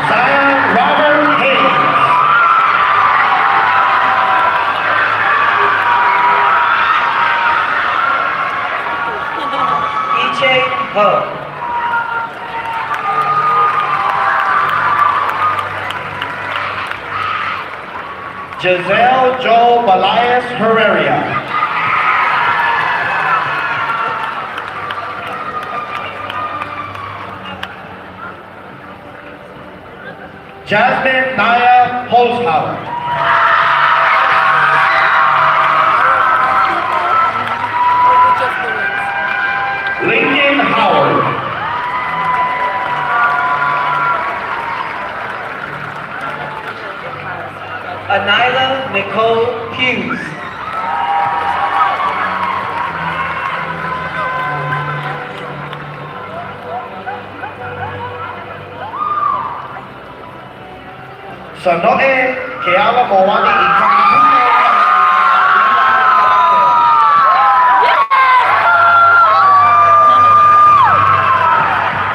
Zion Robert Hayes. Iche Ho. Giselle Jo Balias Herrera. Jasmine Naya Holzhauer. Lincoln Howard. Anila Nicole Hughes. Sanoe Keala Moani Ikakikuno.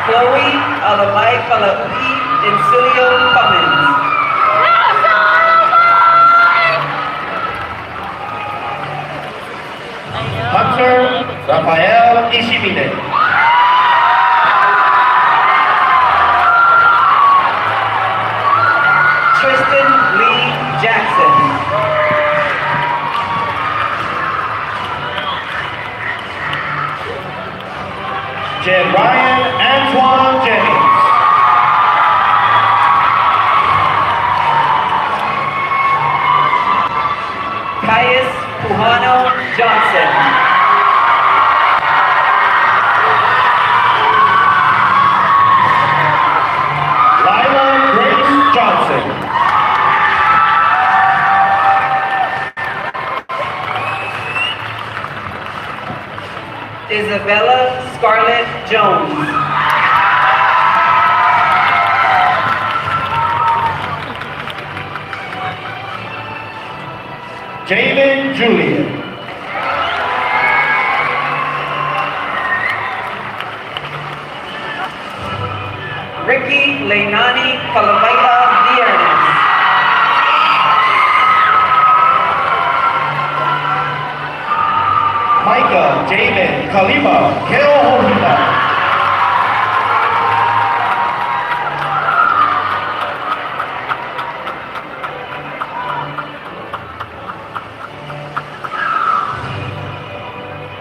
Chloe Alamay Palaupi Insilio Cummins. Hunter Rafael Ishimine. Tristan Lee Jackson. Jed Ryan Antoine Jennings. Caius Puhano Johnson. Lila Grace Johnson. Isabella Scarlett Jones. Jamin Julian. Ricky Leilani Kalamaita Viernes. Micah Jamin Kalima Keohina.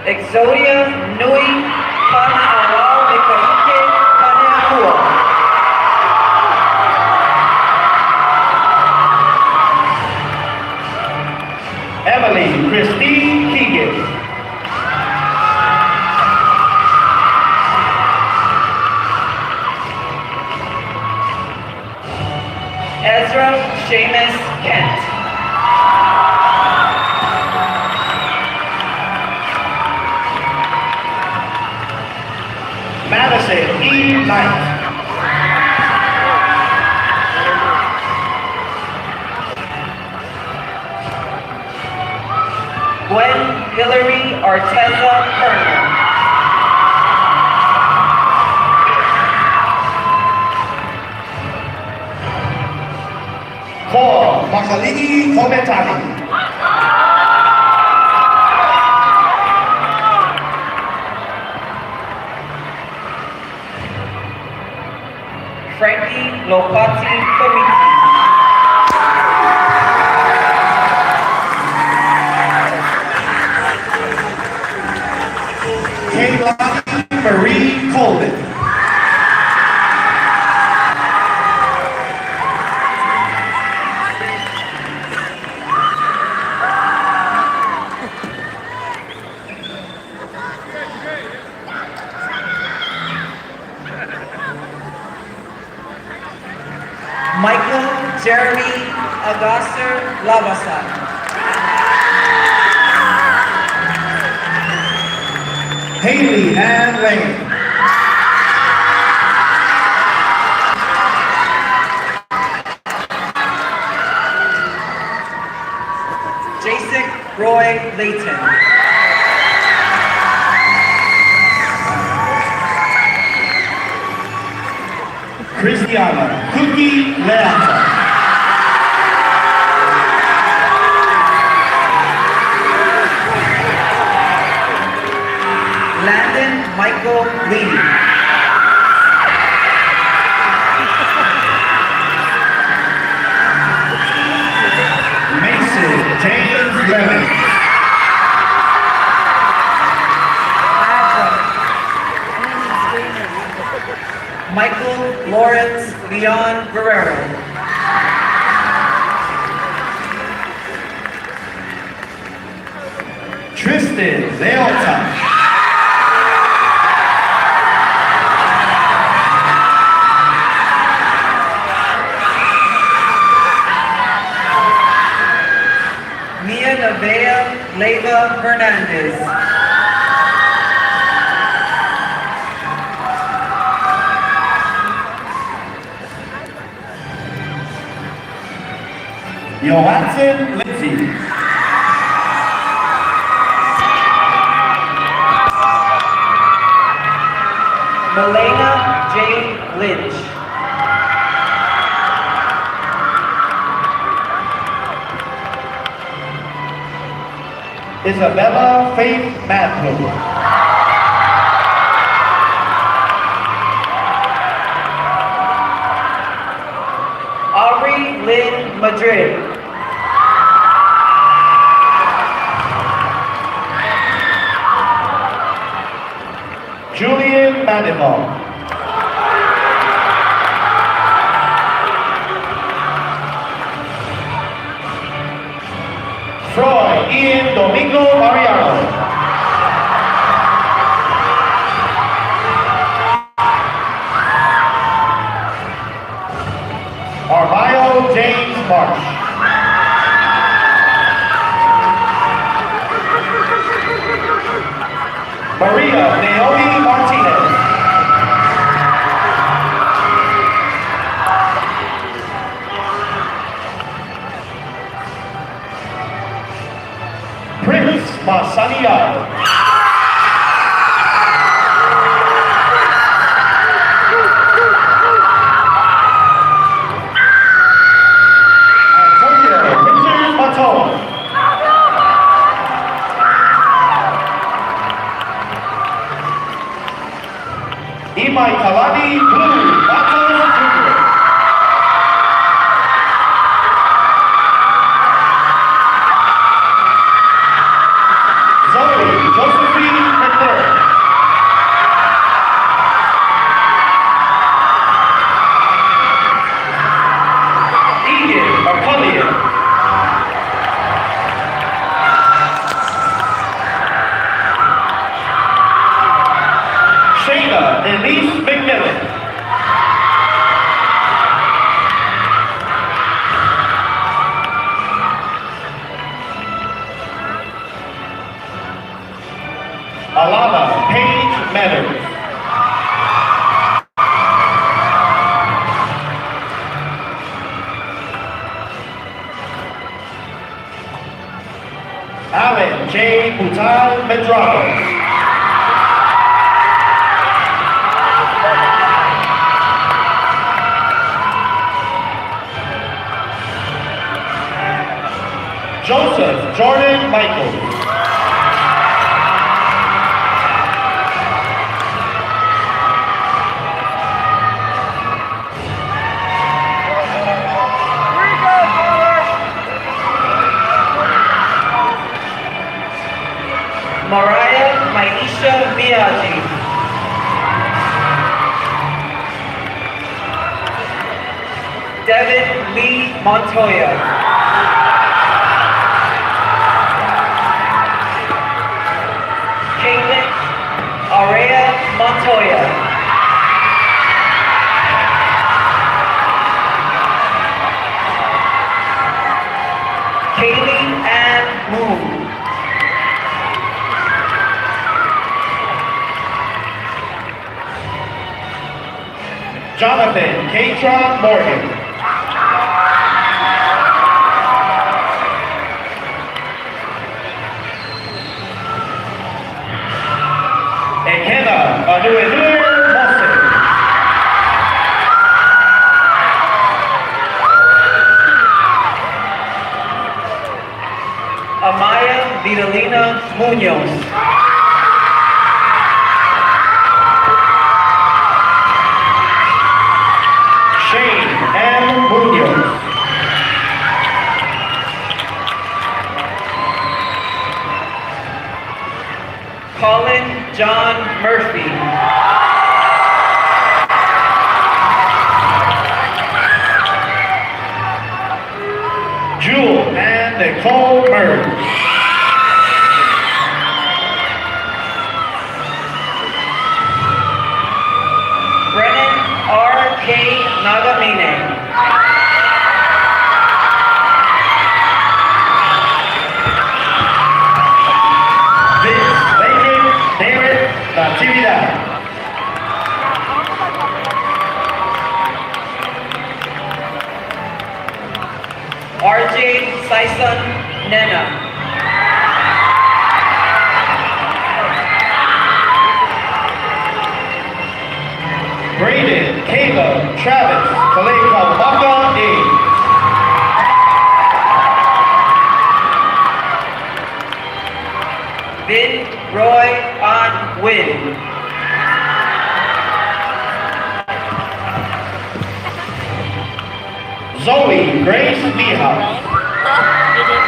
Exodia Nui Panawao Mikaike Paneakua. Emily Christine Keegan. Ezra Seamus Kent. Madison E. Knight. Gwen Hillary Arteza Kerner. Cora Makalini Kometani. Frankie Lopati Komiti. Kaylani Marie Coleman. Michael Jeremy Agaster Lavasan. Haley Ann Lane. Jason Roy Layton. Cristiana Cookie Leanta. Landon Michael Lee. Mason James Levin. Michael Lawrence Leon Guerrero. Tristan Leota. Mia Nevaeh Leyva Hernandez. Madison Lindsay. Melena Jane Lynch. Isabella Faith Matthew. Aubrey Lynn Madrid. Julian Manimal. Troy Ian Domingo Mariano. Armayo James Marsh. Maria Naomi Martinez. Prince Masaniao. Antonio Richard Maton. Imai Kalani Blue Matos Jr. Zoe Josephine McClure. Ian McCullion. Shayna Elise McMillan. Alana Paige Meadows. Alan J. Mutal Medrano. Joseph Jordan Michaels. Mariah Maisha Biaggi. Devin Lee Montoya. Caitlin Aurea Montoya. Kaylee Ann Moon. Jonathan Katron Morgan. Ekena Anuenur Mose. Amaya Vidalina Munoz. Shane M. Munoz. Colin John Murphy. Jewel and Nicole Merge. Brennan R.K. Nagamine. Vince Lincoln David Natividad. R.J. Tyson Nena. Braden Caleb Travis Kalekawaka Ing. Vin Roy An Win. Zoe Grace Niehaus. You did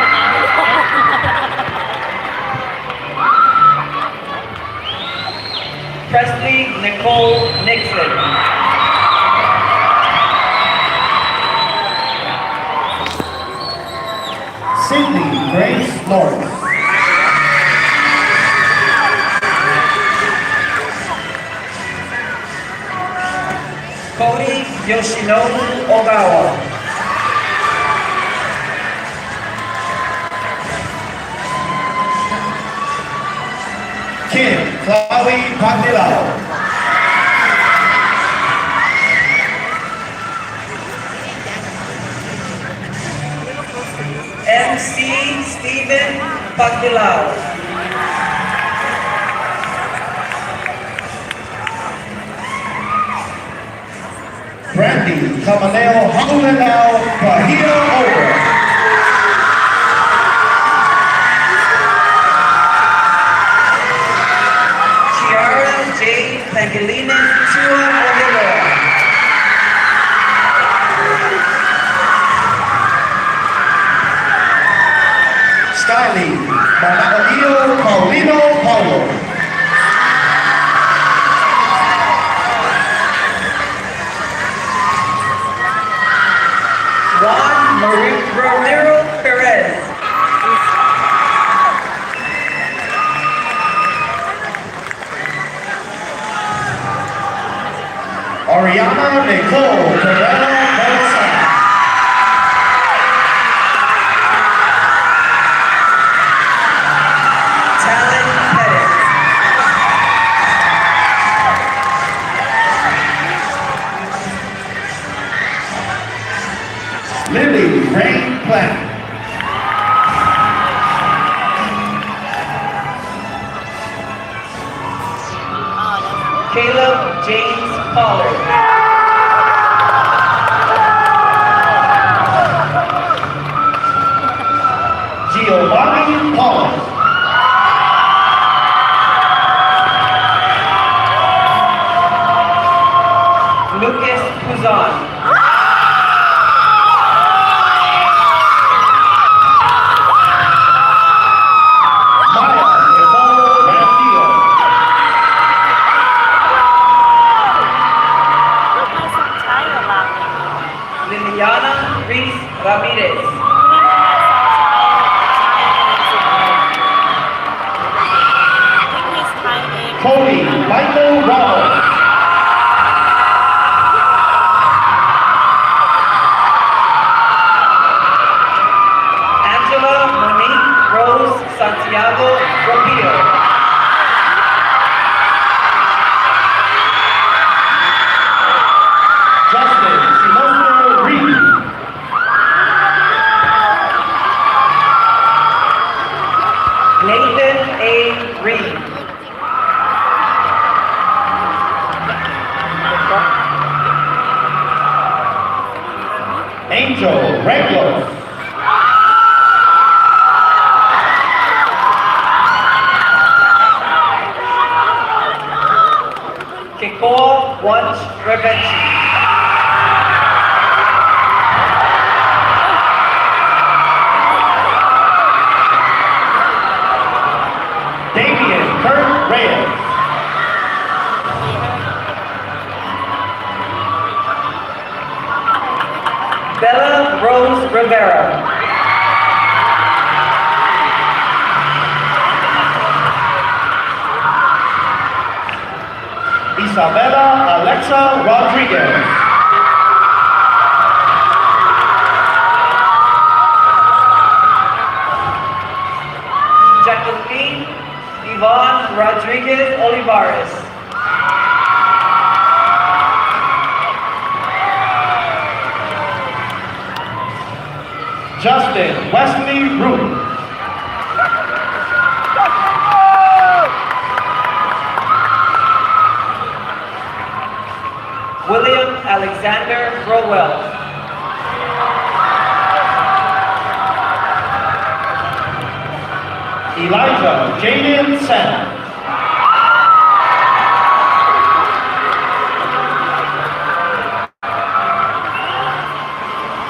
Presley Nicole Nixon. Cindy Grace Lawrence. Cody Yoshinobu Ogawa. Kim Chloe Pandilao. MC Steven Pagdilao. Brandy Kamaneo Hamulanao Bahia Over. Chiara J. Pangilinan Tua Oliveira. Skyly Manaolio Paulino Paulo. Juan Romero Perez. Ariana Nicole Corrado Gonzalez. Talon Pettis. Lily Rain Plant. Caleb James Pollard. Giovanni Paulus. Lucas Puzon. Maya Nicole Randillo. Liliana Reese Ramirez. Cody Michael Ramos. Angela Monique Rose Santiago Ropio. Justin Simone Reed. Nathan A. Reed. Angel Reglos. Kikoa Wunsch Revenchi. Damian Kurt Reyes. Bella Rose Rivera. Isabella Alexa Rodriguez. Jacqueline Yvonne Rodriguez Olivares. Justin Wesley Root. William Alexander Rowell. Elijah Jaden Sen.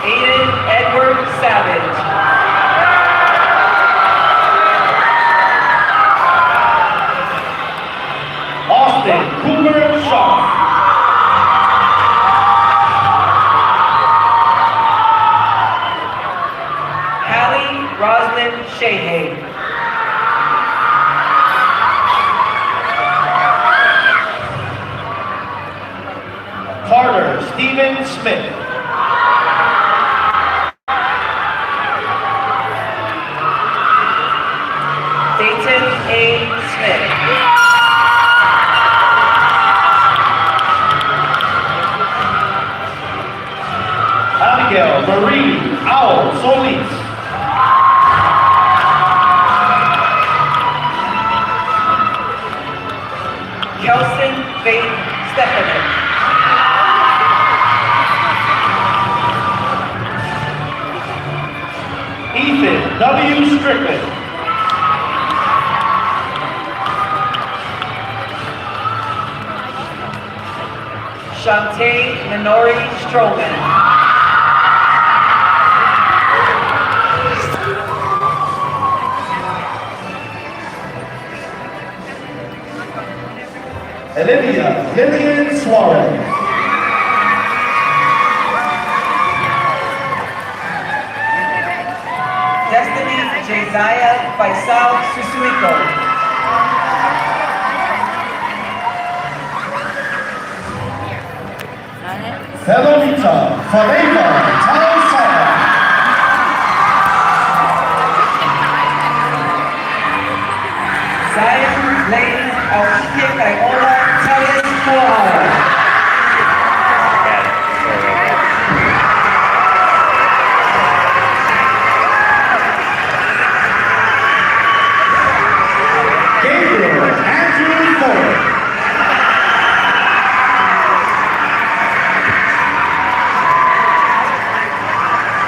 Aiden Edward Savage. Austin Cooper Shaw. Hallie Roslyn Shehay. Carter Stephen Smith. Dayton A. Smith. Abigail Marie Owl Solis. Kelson Faith Stefanik. Ethan W. Strickland. Shantae Minori Stroman. Olivia Lillian Suarez. Destiny Josiah Faisal Susuiko. Felonita Faleva Taosara. Zion Layton Alkike Kaiola Teles Koala. Gabriel Andrew Ford.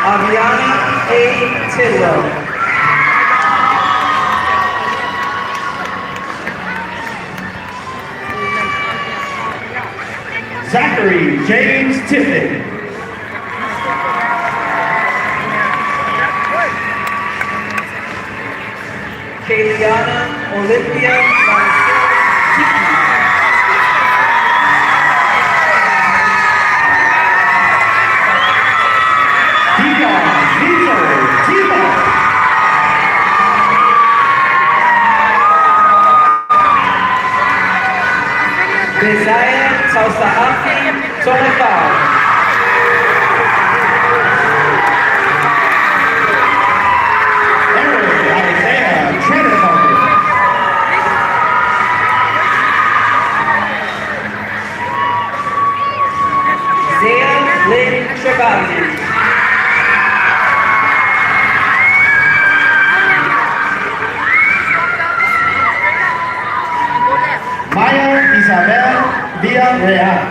Aviani A. Tidwell. Zachary James Tiffin. Kayliana Olympia Valenzuela. Dion Lito Timo. Desire Tausaafi Tonefal. Eric Isaiah Trennemarker. Zia Lynn Trevallion. Maya Isabel Villarreal.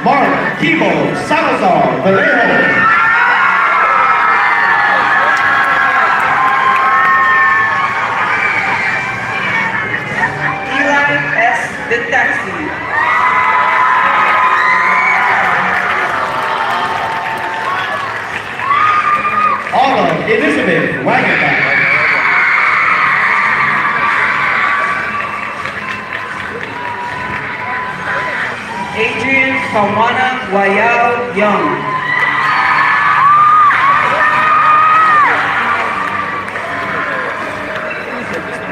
Mark Kibo Salazar Vallejo. Eli S. Ditaxi. Olive Elizabeth Wagenbach. Adrian Kawana Wayao Young.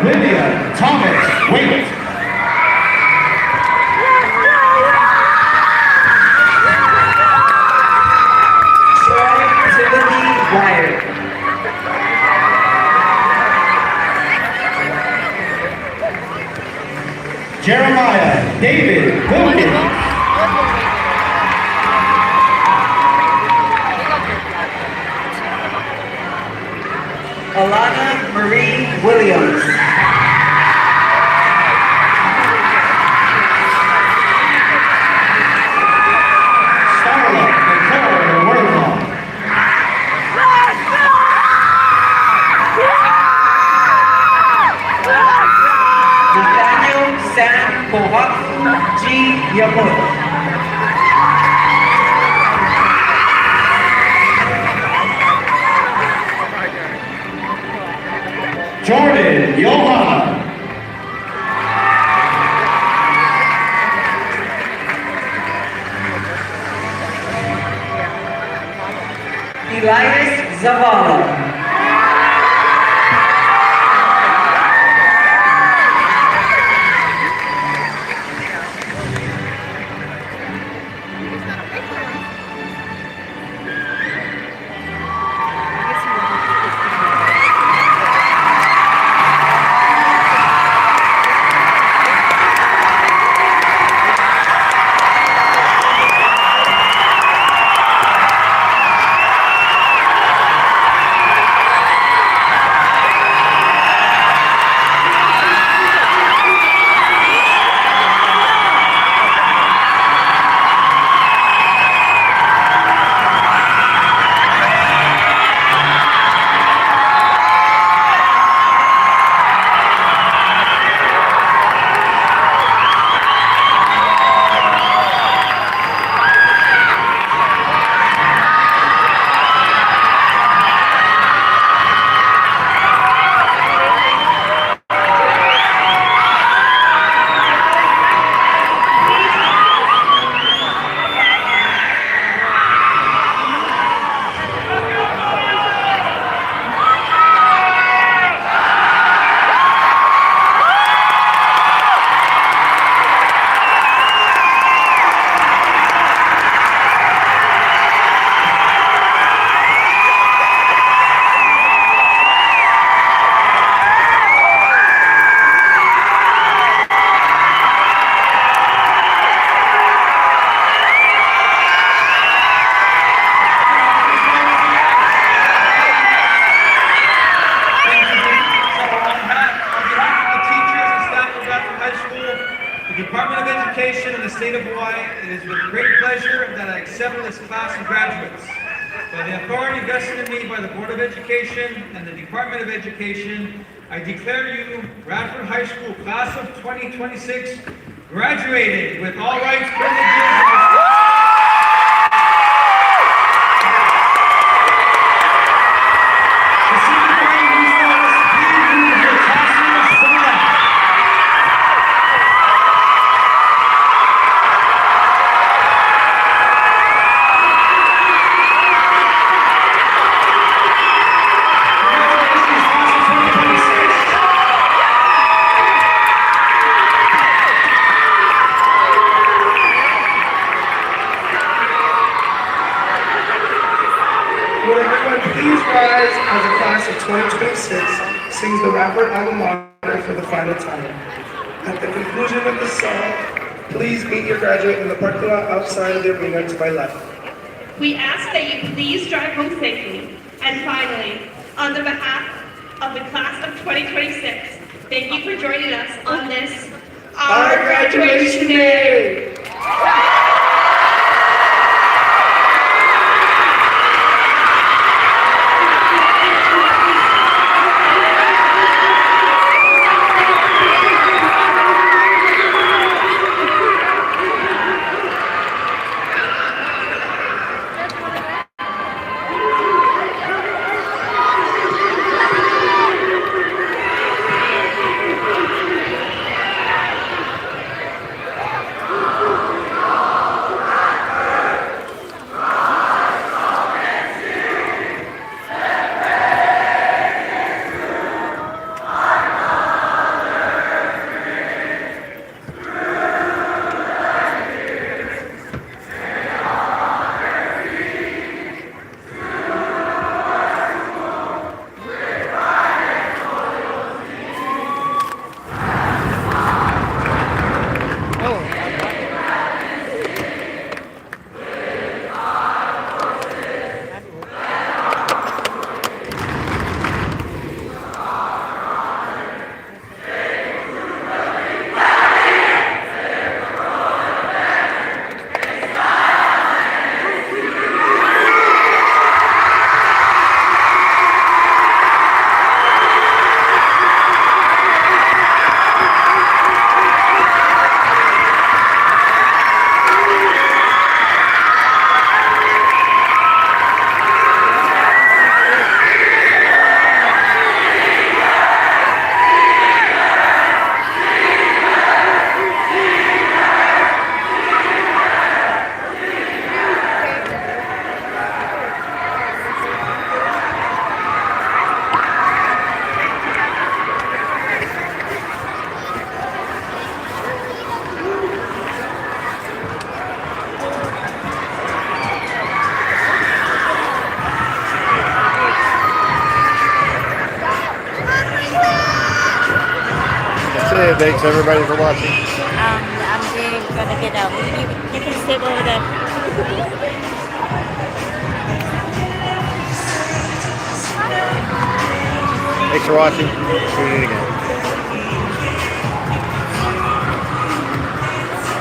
Lydia Thomas Waite. Troy Timothy Wyatt. Jeremiah David Wilkins. Alana Marie Williams. Starla Nicole Worthall. Nathaniel Sam Kohaku G. Yamamoto. Jordan Johan. Elias Zavala. Department of Education in the state of Hawaii, it is with great pleasure that I accept this class of graduates. By the authority vested in me by the Board of Education and the Department of Education, I declare you, Radford High School Class of 2026, graduated with all rights, privileges, and Would everyone please rise as the class of 2026 sings the Radford alma mater for the final time. At the conclusion of the song, please meet your graduate in the parking lot outside of the arena to my left. We ask that you please drive home safely. And finally, on the behalf of the class of 2026, thank you for joining us on this, our graduation day. say? Thanks everybody for watching. I'm gonna get out. You can sit over there. Thanks for watching. Tune in again.